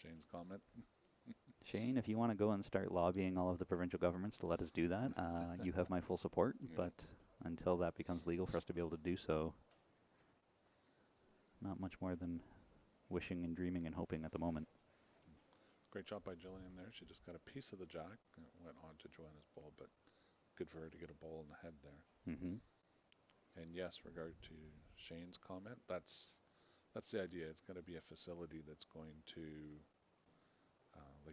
Jane's comment. Shane, if you want to go and start lobbying all of the provincial governments to let us do that, you have my full support. Yeah. But until that becomes legal for us to be able to do so, not much more than wishing and dreaming and hoping at the moment. Great job by Jillian there. She just got a piece of the jack and it went on to Joanna's bowl, but good for her to get a bowl in the head there. Mm-hmm. And yes, regard to Shane's comment, that's the idea. It's going to be a facility that's going to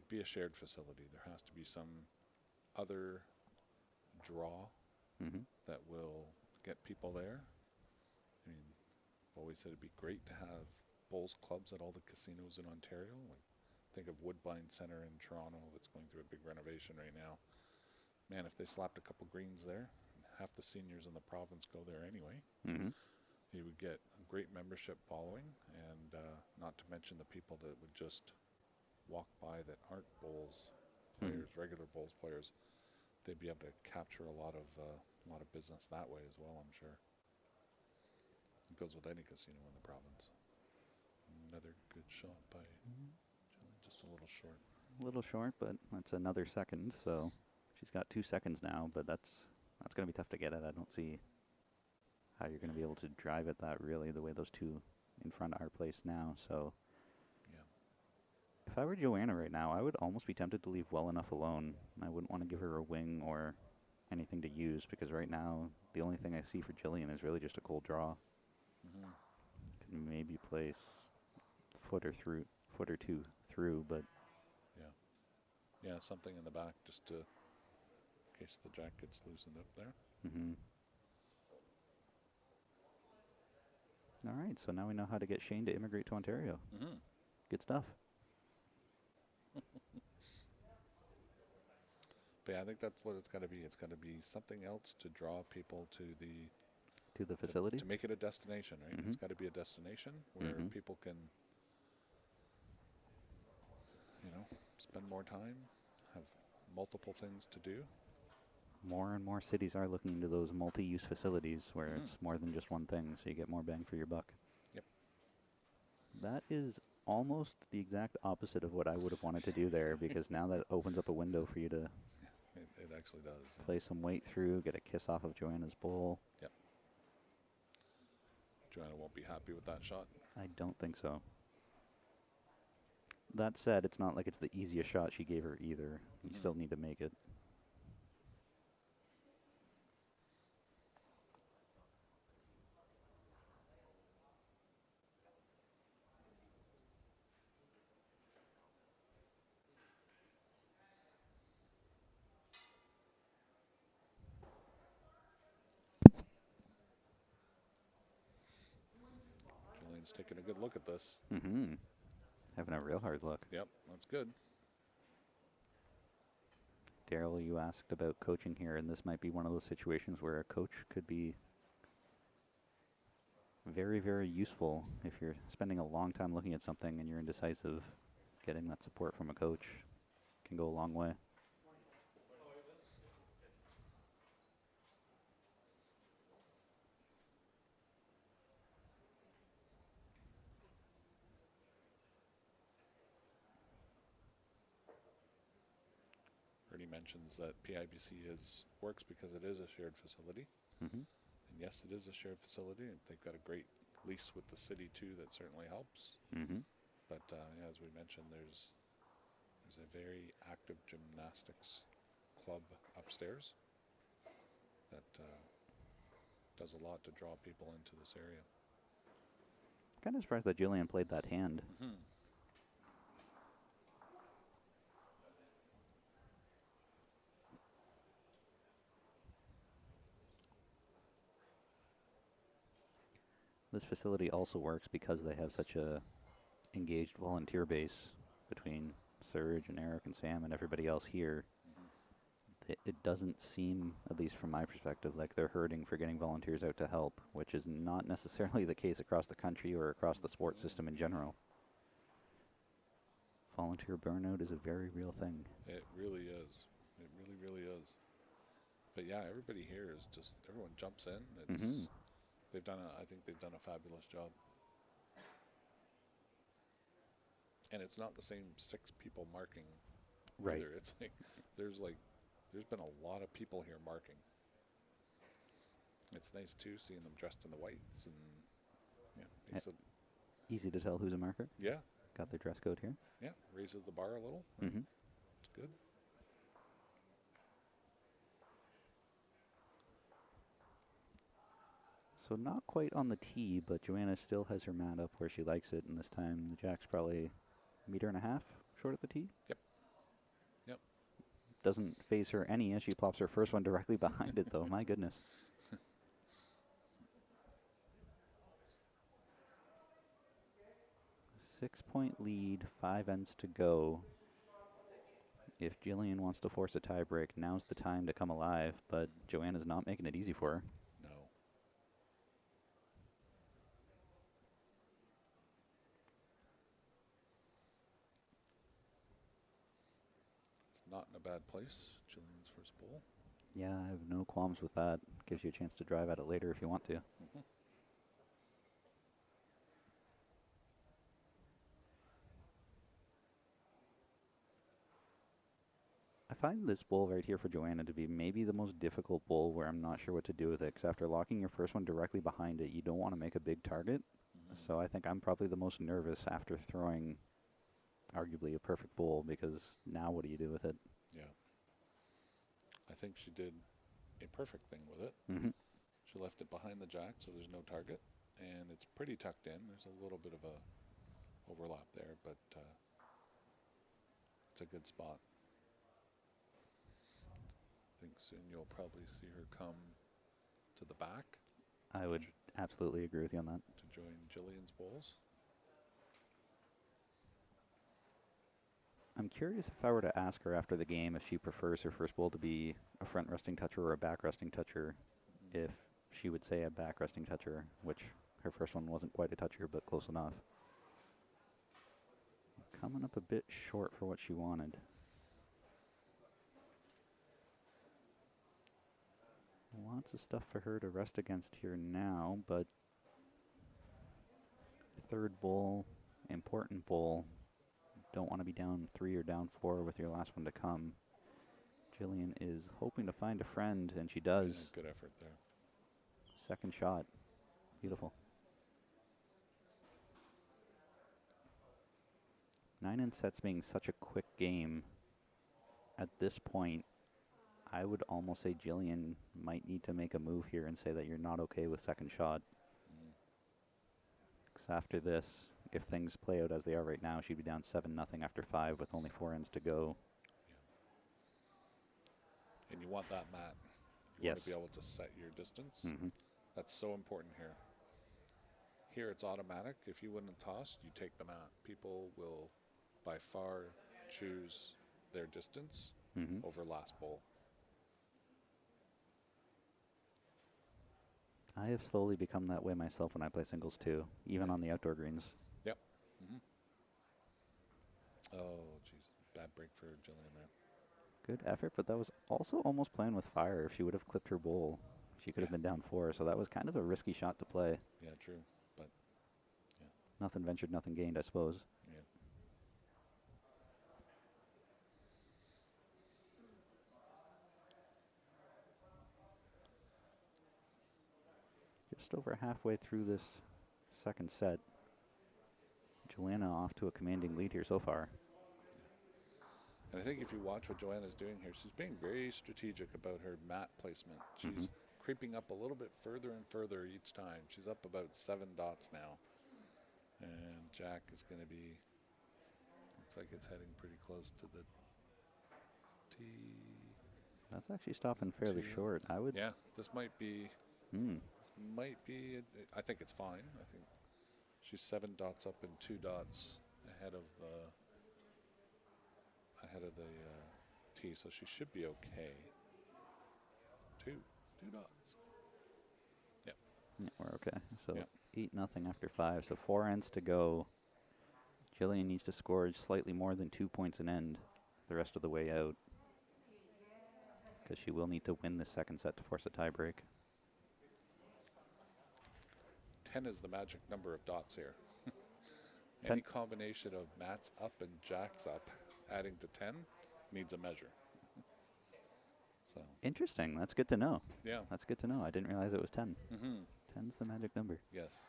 be a shared facility. There has to be some other draw that will get people there. I mean, I've always said it'd be great to have bowls clubs at all the casinos in Ontario. Like, think of Woodbine Centre in Toronto that's going through a big renovation right now. Man, if they slapped a couple greens there, half the seniors in the province go there anyway. Mm-hmm. You would get a great membership following, and not to mention the people that would just walk by that aren't bowls players, regular bowls players. they'd be able to capture a lot of business that way as well. I'm sure. It goes with any casino in the province. Another good shot by Jillian, just a little short. A little short, but that's another second. So she's got 2 seconds now, but that's going to be tough to get at. I don't see how you're going to be able to drive at that really the way those two in front are placed now. So Yeah. if I were Joanna right now, I would almost be tempted to leave well enough alone. I wouldn't want to give her a wing or anything to use because right now the only thing I see for Jillian is really just a cold draw. Mm-hmm. Could maybe place foot or two through, but Yeah, something in the back just to, in case the jack gets loosened up there. All right, so now we know how to get Shane to immigrate to Ontario. Mm-hmm. Good stuff. But yeah, I think that's what it's got to be. It's got to be something else to draw people to To the facility? to make it a destination, right? It's got to be a destination where people can, spend more time, have multiple things to do. More and more cities are looking into those multi-use facilities where it's more than just one thing, so you get more bang for your buck. Yep. That is almost the exact opposite of what I would have wanted to do there, because now that opens up a window for you to It actually does. play some weight through, get a kiss off of Joanna's bowl. Yep. Joanna won't be happy with that shot. I don't think so. That said, it's not like it's the easiest shot she gave her either. You still need to make it. Jillian's taking a good look at this. Having a real hard look. Yep, that's good. Daryl, you asked about coaching here, and this might be one of those situations where a coach could be very, very useful if you're spending a long time looking at something and you're indecisive. Getting that support from a coach can go a long way. Ernie mentions that PIBC works because it is a shared facility. And yes, it is a shared facility, and they've got a great lease with the city too that certainly helps. But yeah, as we mentioned, there's a very active gymnastics club upstairs that does a lot to draw people into this area. Kind of surprised that Jillian played that hand. This facility also works because they have such a engaged volunteer base between Serge and Eric and Sam and everybody else here. It doesn't seem, at least from my perspective, like they're hurting for getting volunteers out to help, which is not necessarily the case across the country or across the sports system in general. Volunteer burnout is a very real thing. It really is. It really, really is. But yeah, everybody here is just, everyone jumps in. It's I think they've done a fabulous job. And it's not the same 6 people marking Right. either. It's there's been a lot of people here marking. It's nice too seeing them dressed in the whites and makes it, Easy to tell who's a marker. yeah, Got their dress code here. yeah, raises the bar a little. It's good. So not quite on the tee, but Joanna still has her mat up where she likes it, and this time the jack's probably 1.5 meters short at the tee. Yep. Yep. Doesn't phase her any as she plops her first one directly behind it, though. My goodness. Six-point lead, 5 ends to go. If Jillian wants to force a tiebreak, now's the time to come alive, but Joanna's not making it easy for her. No. It's not in a bad place. Jillian's first bowl. Yeah, I have no qualms with that. Gives you a chance to drive at it later if you want to. Mm-hmm. I find this bowl right here for Joanna to be maybe the most difficult bowl where I'm not sure what to do with it. Because after locking your first one directly behind it, you don't want to make a big target. Mm-hmm. So I think I'm probably the most nervous after throwing arguably a perfect bowl, because now what do you do with it? Yeah. I think she did a perfect thing with it. Mm-hmm. She left it behind the jack, so there's no target, and it's pretty tucked in. There's a little bit of a overlap there, but it's a good spot. I think soon you'll probably see her come to the back I would absolutely agree with you on that. to join Jillian's bowls. I'm curious if I were to ask her after the game if she prefers her first bowl to be a front resting toucher or a back resting toucher, if she would say a back resting toucher, which her first one wasn't quite a toucher, but close enough. Coming up a bit short for what she wanted. Lots of stuff for her to rest against here now, but third bowl, important bowl. Don't want to be down 3 or down 4 with your last one to come. Jillian is hoping to find a friend, and she does. Yeah, good effort there. Second shot. Beautiful. 9 sets being such a quick game, at this point, I would almost say Jillian might need to make a move here and say that you're not okay with second shot. Mm. 'Cause after this, if things play out as they are right now, she'd be down 7-0 after 5 with only 4 ends to go. Yeah. And you want that mat. You Yes. want to be able to set your distance. Mm-hmm. That's so important here. Here it's automatic. If you win a toss, you take the mat. People will by far choose their distance Mm-hmm. over last bowl. I have slowly become that way myself when I play singles too, even on the outdoor greens. Yep. Mm-hmm. Oh, jeez. Bad break for Jillian there. Good effort, but that was also almost playing with fire. If she would have clipped her bowl, she could have Yeah. been down 4, so that was kind of a risky shot to play. Yeah, true. But Nothing ventured, nothing gained, I suppose. yeah. Just over halfway through this second set. Joanna off to a commanding lead here so far. And I think if you watch what Joanna's doing here, she's being very strategic about her mat placement. She's creeping up a little bit further and further each time. She's up about 7 dots now. And Jack is going to be, looks like it's heading pretty close to the tee. That's actually stopping fairly 2. short. I would. Yeah, this might be, Hmm. I think it's fine. I think she's 7 dots up and 2 dots ahead of the tee, so she should be okay. 2 dots. Yep. Yeah, we're okay. So Yeah. 8-0 after 5. So 4 ends to go. Jillian needs to score slightly more than 2 points an end the rest of the way out, because she will need to win the second set to force a tie break. 10 is the magic number of dots here. 10. Any combination of mats up and jacks up adding to 10 needs a measure. So, Interesting. That's good to know. yeah. That's good to know. I didn't realize it was 10. Mm-hmm. 10's the magic number. Yes.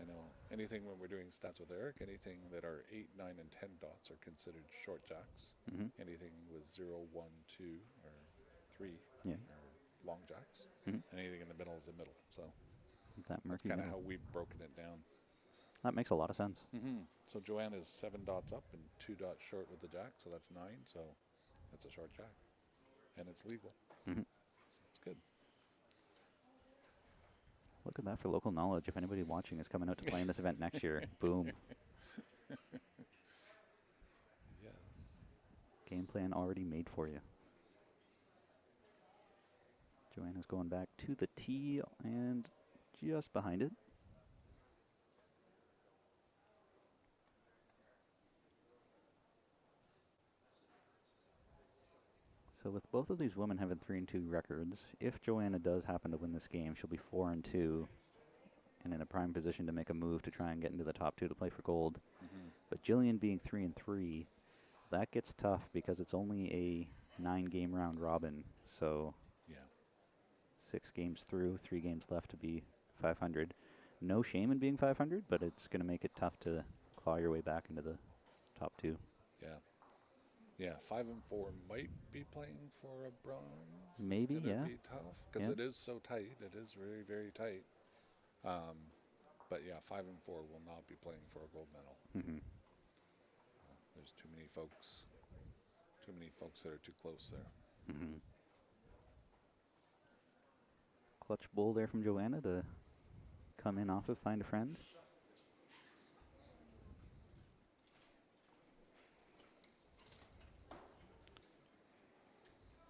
I know. Anything when we're doing stats with Eric, anything that are 8, 9, and 10 dots are considered short jacks. Mm-hmm. Anything with 0, 1, 2, or 3 Yeah. are long jacks. Mhm. And anything in the middle is a middle. So That that's murky kind of middle. how we've broken it down. That makes a lot of sense. Mm-hmm. So Joanne is 7 dots up and 2 dots short with the jack, so that's 9. So that's a short jack, and it's legal. Mm-hmm. So it's good. Look at that for local knowledge. If anybody watching is coming out to play in this event next year, boom. Yes. Game plan already made for you. Joanna's going back to the tee and just behind it. So with both of these women having 3-2 records, if Joanna does happen to win this game, she'll be 4-2 and in a prime position to make a move to try and get into the top 2 to play for gold. Mm-hmm. But Jillian being 3-3, that gets tough because it's only a 9-game round robin. So Yeah. 6 games through, 3 games left to be 500. No shame in being 500, but it's going to make it tough to claw your way back into the top 2. Yeah. Yeah, 5 and 4 might be playing for a bronze. Maybe, it's gonna yeah. be tough because Yeah. it is so tight. It is very, very tight. But yeah, 5 and 4 will not be playing for a gold medal. Mm-hmm. There's too many folks that are too close there. Mm-hmm. Clutch bull there from Joanna to come in off of Find a Friend.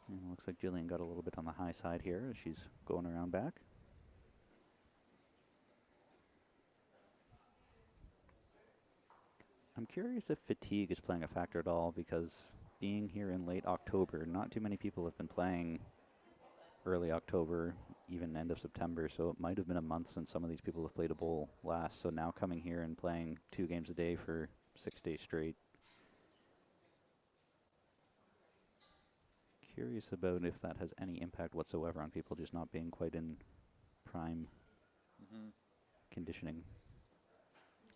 And it looks like Jillian got a little bit on the high side here as she's going around back. I'm curious if fatigue is playing a factor at all, because being here in late October, not too many people have been playing early October, even end of September, so it might have been a month since some of these people have played a bowl last. So now coming here and playing 2 games a day for 6 days straight. Curious about if that has any impact whatsoever on people just not being quite in prime conditioning.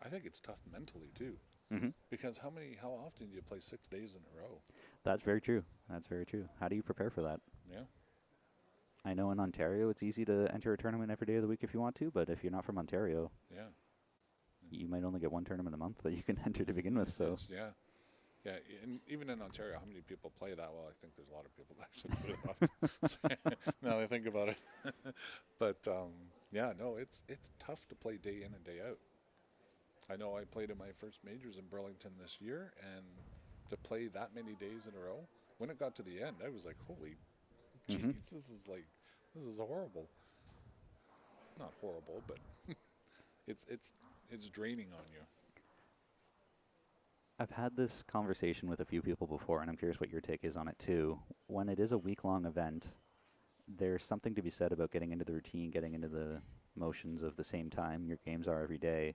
I think it's tough mentally too, Mm-hmm. because how often do you play 6 days in a row? That's very true. That's very true. How do you prepare for that? Yeah. I know in Ontario it's easy to enter a tournament every day of the week if you want to, but if you're not from Ontario, Yeah. you might only get 1 tournament a month that you can enter to begin with. So Yeah. Yeah, and even in Ontario, how many people play that? Well, I think there's a lot of people that actually play it off. Now that I think about it. But yeah, no, it's tough to play day in and day out. I know I played in my first majors in Burlington this year, and to play that many days in a row, when it got to the end, I was like, holy jeez, this is horrible. Not horrible, but it's draining on you. I've had this conversation with a few people before, and I'm curious what your take is on it too. When it is a week-long event, there's something to be said about getting into the routine, getting into the motions of the same time your games are every day.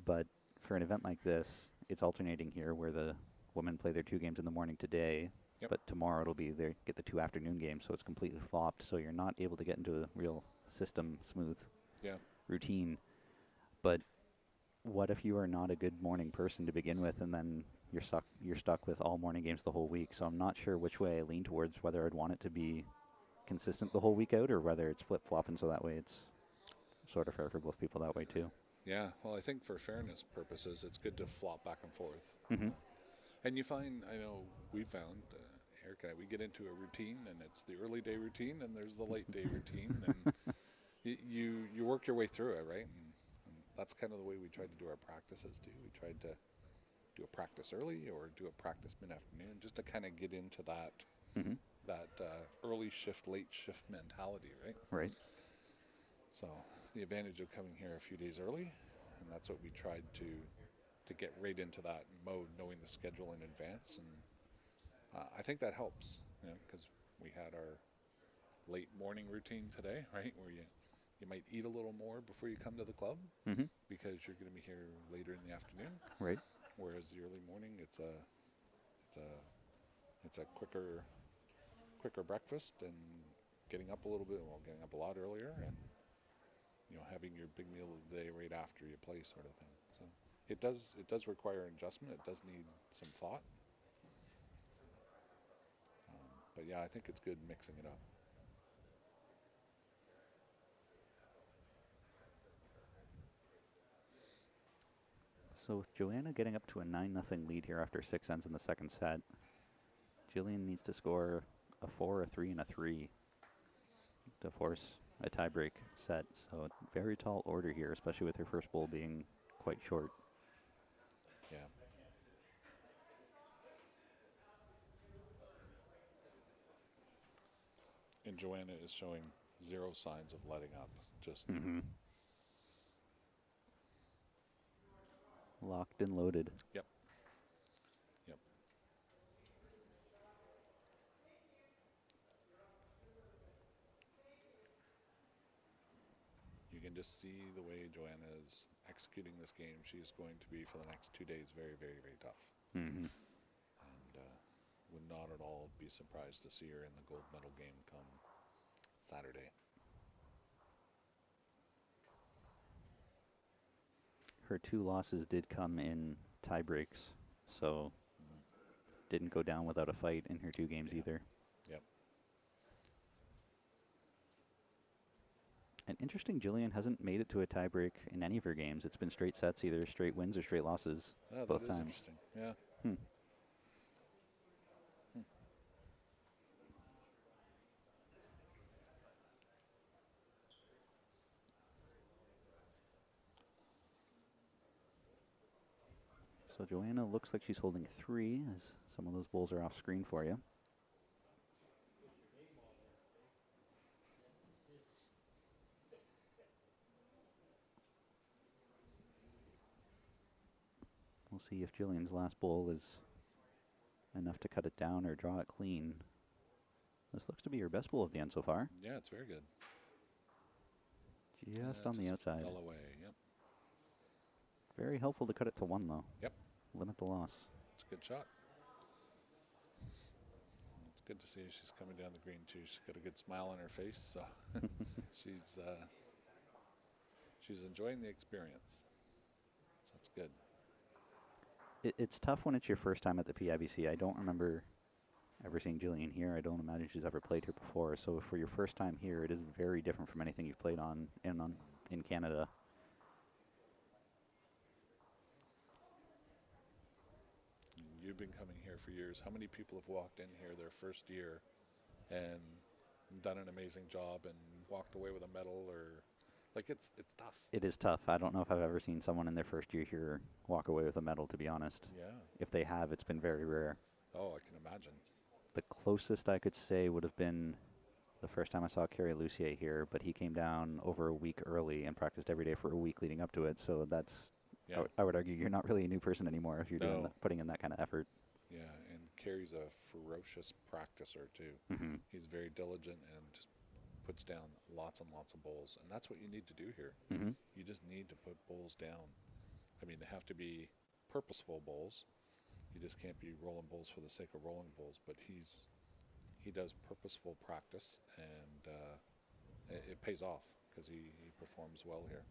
But for an event like this, it's alternating here where the women play their 2 games in the morning today, Yep. but tomorrow it'll be they get the 2 afternoon games, so it's completely flopped. So you're not able to get into a real system, smooth Yeah. routine. But what if you are not a good morning person to begin with, and then you're stuck with all morning games the whole week? So I'm not sure which way I lean towards, whether I'd want it to be consistent the whole week out, or whether it's flip-flopping so that way it's sort of fair for both people that way too. Yeah, well, I think for fairness purposes, it's good to flop back and forth. Mm-hmm. And you find, I know we found, Eric and I, we get into a routine, and it's the early day routine, and there's the late day routine, and you work your way through it, right? And that's kind of the way we tried to do our practices too. We tried to do a practice early or do a practice mid-afternoon, just to kind of get into that early shift, late shift mentality, right? Right. So the advantage of coming here a few days early, and that's what we tried to get right into that mode, knowing the schedule in advance, and I think that helps, because we had our late morning routine today, right, where you might eat a little more before you come to the club, because you're going to be here later in the afternoon, Right. whereas the early morning it's a quicker breakfast and getting up a little bit, getting up a lot earlier, and having your big meal of the day right after you play, sort of thing. So it does require an adjustment. It does need some thought. But yeah, I think it's good mixing it up. So with Joanna getting up to a 9-0 lead here after 6 ends in the second set, Jillian needs to score a 4, a 3, and a 3 to force a tiebreak set. So very tall order here, especially with her first bowl being quite short. Yeah. And Joanna is showing zero signs of letting up. Just Locked and loaded. Yep. Yep. can just see the way Joanna is executing this game. She's going to be, for the next 2 days, very, very, very tough. Mm-hmm. And would not at all be surprised to see her in the gold medal game come Saturday. Her 2 losses did come in tie breaks, so didn't go down without a fight in her 2 games either. Yep. And interesting, Jillian hasn't made it to a tie break in any of her games. It's been straight sets, either straight wins or straight losses. Oh, both that is times. interesting. Yeah. So Joanna looks like she's holding 3, as some of those bowls are off screen for you. We'll see if Jillian's last bowl is enough to cut it down or draw it clean. This looks to be her best bowl of the end so far. Yeah, it's very good. Just on the outside. Fell away. Yep. Very helpful to cut it to 1, though. Yep. Limit the loss. It's a good shot. It's good to see she's coming down the green too. She's got a good smile on her face, so she's enjoying the experience. So that's good. It's tough when it's your first time at the PIBC. I don't remember ever seeing Jillian here. I don't imagine she's ever played here before. So for your first time here, it is very different from anything you've played in Canada. You've been coming here for years. How many people have walked in here their first year and done an amazing job and walked away with a medal? Or like, it's tough. It is tough. I don't know if I've ever seen someone in their first year here walk away with a medal, to be honest. Yeah. If they have, it's been very rare. Oh, I can imagine. The closest I could say would have been the first time I saw Kerry Lucier here, but he came down over a week early and practiced every day for a week leading up to it. So that's, Yeah. I would argue, you're not really a new person anymore if you're doing No. putting in that kind of effort. Yeah, and Kerry's a ferocious practicer too. Mm-hmm. He's very diligent and just puts down lots and lots of bowls, and that's what you need to do here. Mm-hmm. You just need to put bowls down. I mean, they have to be purposeful bowls. You just can't be rolling bowls for the sake of rolling bowls. But he does purposeful practice, and it pays off because he performs well here.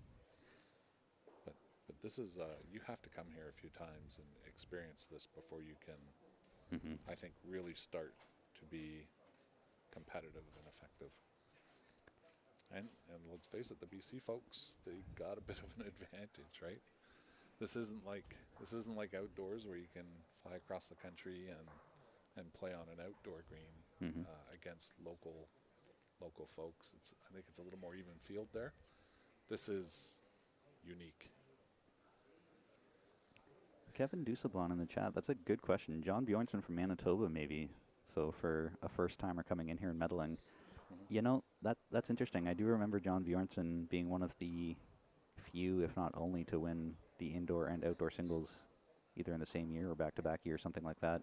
But this is you have to come here a few times and experience this before you can, I think, really start to be competitive and effective. And let's face it, the BC folks, they got a bit of an advantage, right? This isn't like outdoors where you can fly across the country and play on an outdoor green against local folks. I think it's a little more even field there. This is unique. Kevin Dusablon in the chat. That's a good question. John Bjornsson from Manitoba, maybe. So for a first-timer coming in here and medaling. You know, that's interesting. I do remember John Bjornsson being one of the few, if not only, to win the indoor and outdoor singles either in the same year or back-to-back year, something like that.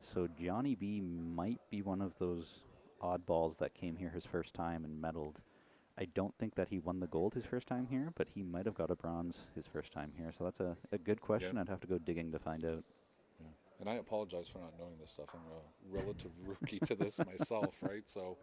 So Johnny B might be one of those oddballs that came here his first time and medaled. I don't think that he won the gold his first time here, but he might have got a bronze his first time here. So that's a good question. Yep. I'd have to go digging to find out. Yeah. And I apologize for not knowing this stuff. I'm a relative rookie to this myself, right? So,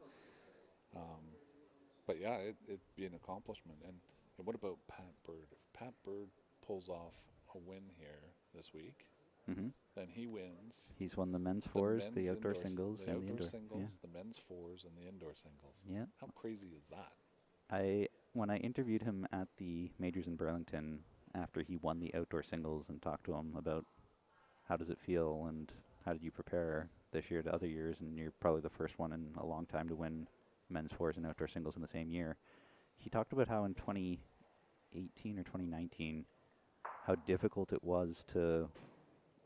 but yeah, it'd be an accomplishment. And what about Pat Bird? If Pat Bird pulls off a win here this week, then he wins. He's won the men's fours, the outdoor indoor singles, the and the outdoor indoor singles, the men's fours, and the indoor singles. Yeah. How crazy is that? When I interviewed him at the majors in Burlington after he won the outdoor singles and talked to him about how does it feel and how did you prepare this year to other years, and you're probably the first one in a long time to win men's fours and outdoor singles in the same year. He talked about how in 2018 or 2019, how difficult it was to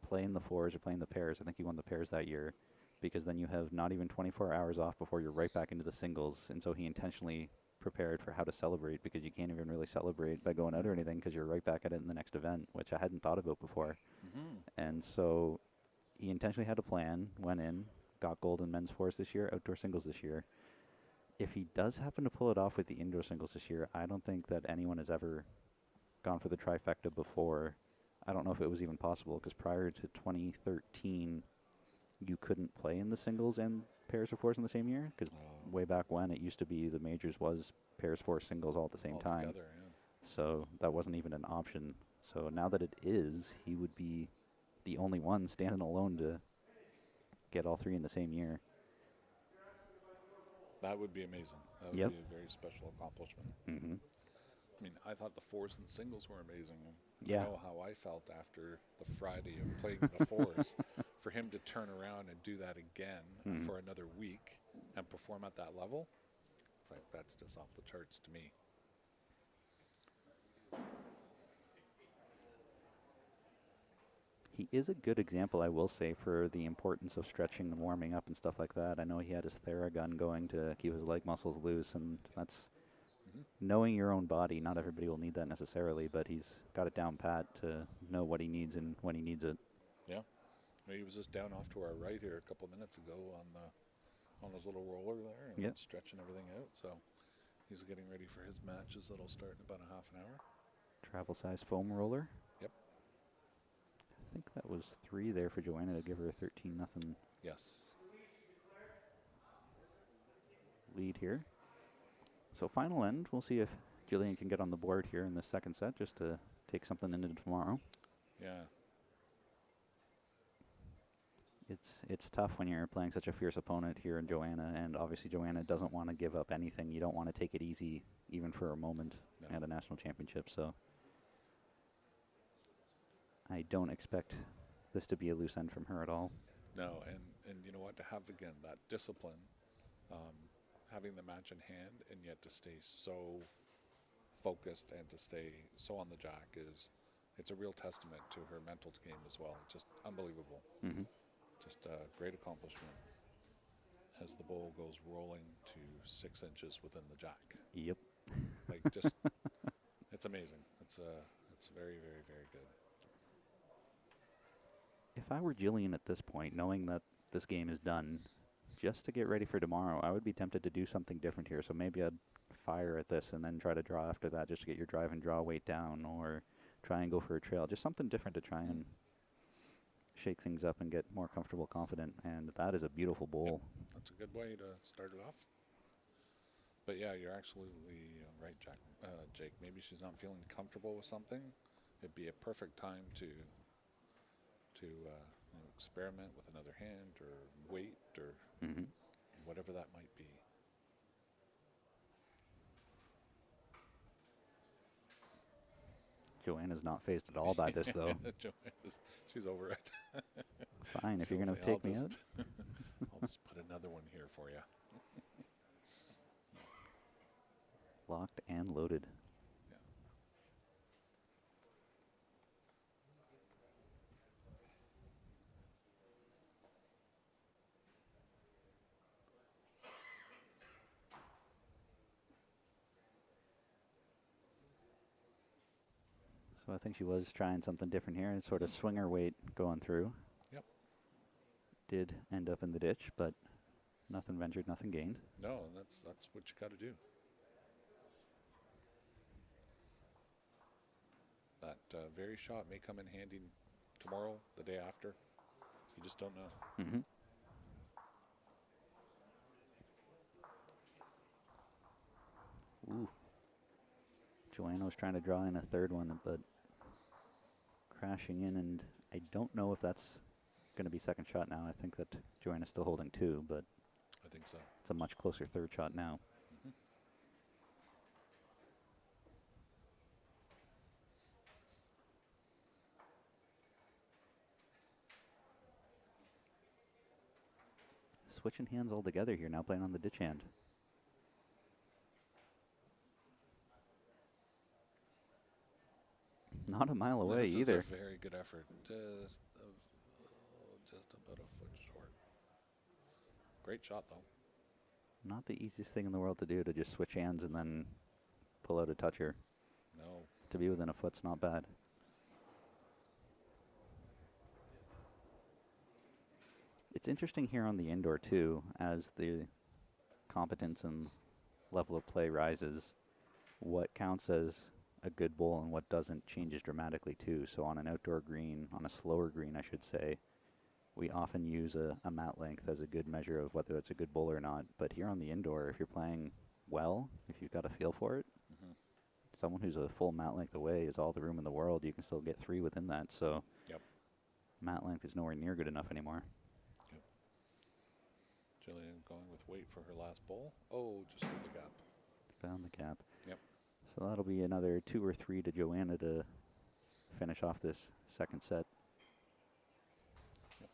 play in the fours or play in the pairs. I think he won the pairs that year, because then you have not even 24 hours off before you're right back into the singles. And so he intentionally prepared for how to celebrate, because you can't even really celebrate by going out or anything because you're right back at it in the next event, which I hadn't thought about before. And so he intentionally had a plan, went in, got gold in men's fours this year, outdoor singles this year. if he does happen to pull it off with the indoor singles this year, I don't think that anyone has ever gone for the trifecta before. I don't know if it was even possible, because prior to 2013, you couldn't play in the singles and pairs of fours in the same year, because way back when it used to be the majors was pairs, fours, singles all at the same all time. together, yeah. So that wasn't even an option. So now that it is, he would be the only one standing alone to get all three in the same year. That would be amazing. That would Yep. be a very special accomplishment. Mm-hmm. I mean, I thought the fours and singles were amazing. And Yeah. I know how I felt after the Friday of playing the fours. For him to turn around and do that again for another week and perform at that level, it's like that's just off the charts to me. He is a good example, I will say, for the importance of stretching and warming up and stuff like that. I know he had his Theragun going to keep his leg muscles loose, and that's knowing your own body. Not everybody will need that necessarily, but he's got it down pat to know what he needs and when he needs it. Yeah. He was just down off to our right here a couple of minutes ago on his little roller there and stretching everything out. So he's getting ready for his matches that'll start in about a half an hour. Travel size foam roller. Yep. I think that was 3 there for Joanna to give her a 13-0 Yes. lead here. So final end, we'll see if Jillian can get on the board here in the second set just to take something into tomorrow. Yeah. It's tough when you're playing such a fierce opponent here in Joanna, and obviously Joanna doesn't want to give up anything. You don't want to take it easy even for a moment at a national championship, so I don't expect this to be a loose end from her at all. No, and you know what, to have again that discipline, having the match in hand and yet to stay so focused and to stay so on the jack it's a real testament to her mental game as well. Just unbelievable. Mm-hmm. Just a great accomplishment as the bowl goes rolling to 6 inches within the jack. Yep. Like just, it's amazing. It's very, very, very good. If I were Jillian at this point, knowing that this game is done, just to get ready for tomorrow, I would be tempted to do something different here. So maybe I'd fire at this and then try to draw after that just to get your drive and draw weight down, or try and go for a trail. Just something different to try and shake things up and get more comfortable, confident. And that is a beautiful bowl. Yep. That's a good way to start it off. But yeah, you're absolutely right, Jake. Maybe she's not feeling comfortable with something. It'd be a perfect time to experiment with another hand or weight or whatever that might be. Joanna's not phased at all by this, though. She's over it. Fine, if you're going to take me out. I'll just put another one here for you. Locked and loaded. Yeah. So I think she was trying something different here, and sort of swinger weight going through. Yep. Did end up in the ditch, but nothing ventured, nothing gained. No, that's what you got to do. That very shot may come in handy tomorrow, the day after. You just don't know. Mm-hmm. Ooh. Joanna was trying to draw in a third one, but crashing in, and I don't know if that's going to be second shot now. I think that Joanna's still holding 2, but I think so. it's a much closer third shot now. Switching hands altogether here, now playing on the ditch hand. Not a mile away This either. is a very good effort. Just about a foot short. Great shot, though. Not the easiest thing in the world to do, to just switch hands and then pull out a toucher. No. To be within a foot's not bad. It's interesting here on the indoor too, as the competence and level of play rises, what counts as a good bowl and what doesn't changes dramatically too. So on an outdoor green, on a slower green, I should say, we often use a mat length as a good measure of whether it's a good bowl or not. But here on the indoor, if you're playing well, if you've got a feel for it, Hmm. someone who's a full mat length away is all the room in the world. You can still get 3 within that. So Yep. mat length is nowhere near good enough anymore. Yep. Jillian going with weight for her last bowl. Oh, just hit the gap. Found the gap. Yep. So that'll be another 2 or 3 to Joanna to finish off this second set. Yep.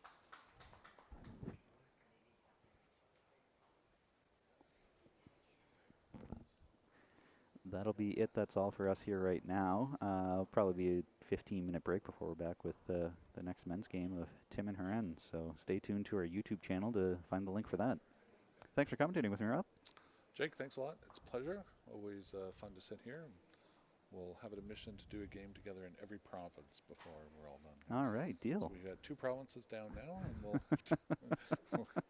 That'll be it. That's all for us here right now. Probably be a 15-minute break before we're back with the next men's game of Tim and Heren. So stay tuned to our YouTube channel to find the link for that. Thanks for commentating with me, Rob. Jake, thanks a lot. It's a pleasure. Always fun to sit here. We'll have it a mission to do a game together in every province before we're all done. All right, deal. So we've got 2 provinces down now, and we'll have to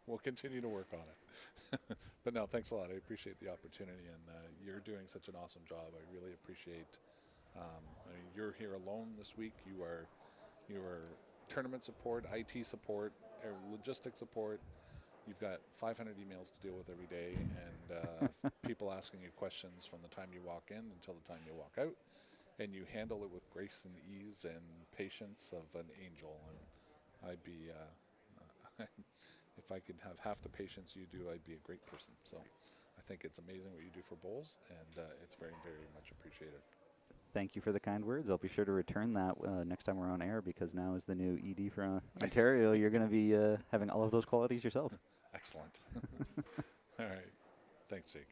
we'll continue to work on it. But no, thanks a lot. I appreciate the opportunity, and you're doing such an awesome job. I really appreciate. I mean, you're here alone this week. You are tournament support, IT support, logistics support. You've got 500 emails to deal with every day, and people asking you questions from the time you walk in until the time you walk out, and you handle it with grace and ease and patience of an angel. And I'd be, if I could have half the patience you do, I'd be a great person. So I think it's amazing what you do for bowls, and it's very, very much appreciated. Thank you for the kind words. I'll be sure to return that next time we're on air, because now as the new ED from Ontario, you're going to be having all of those qualities yourself. Excellent. All right. Thanks, Jake.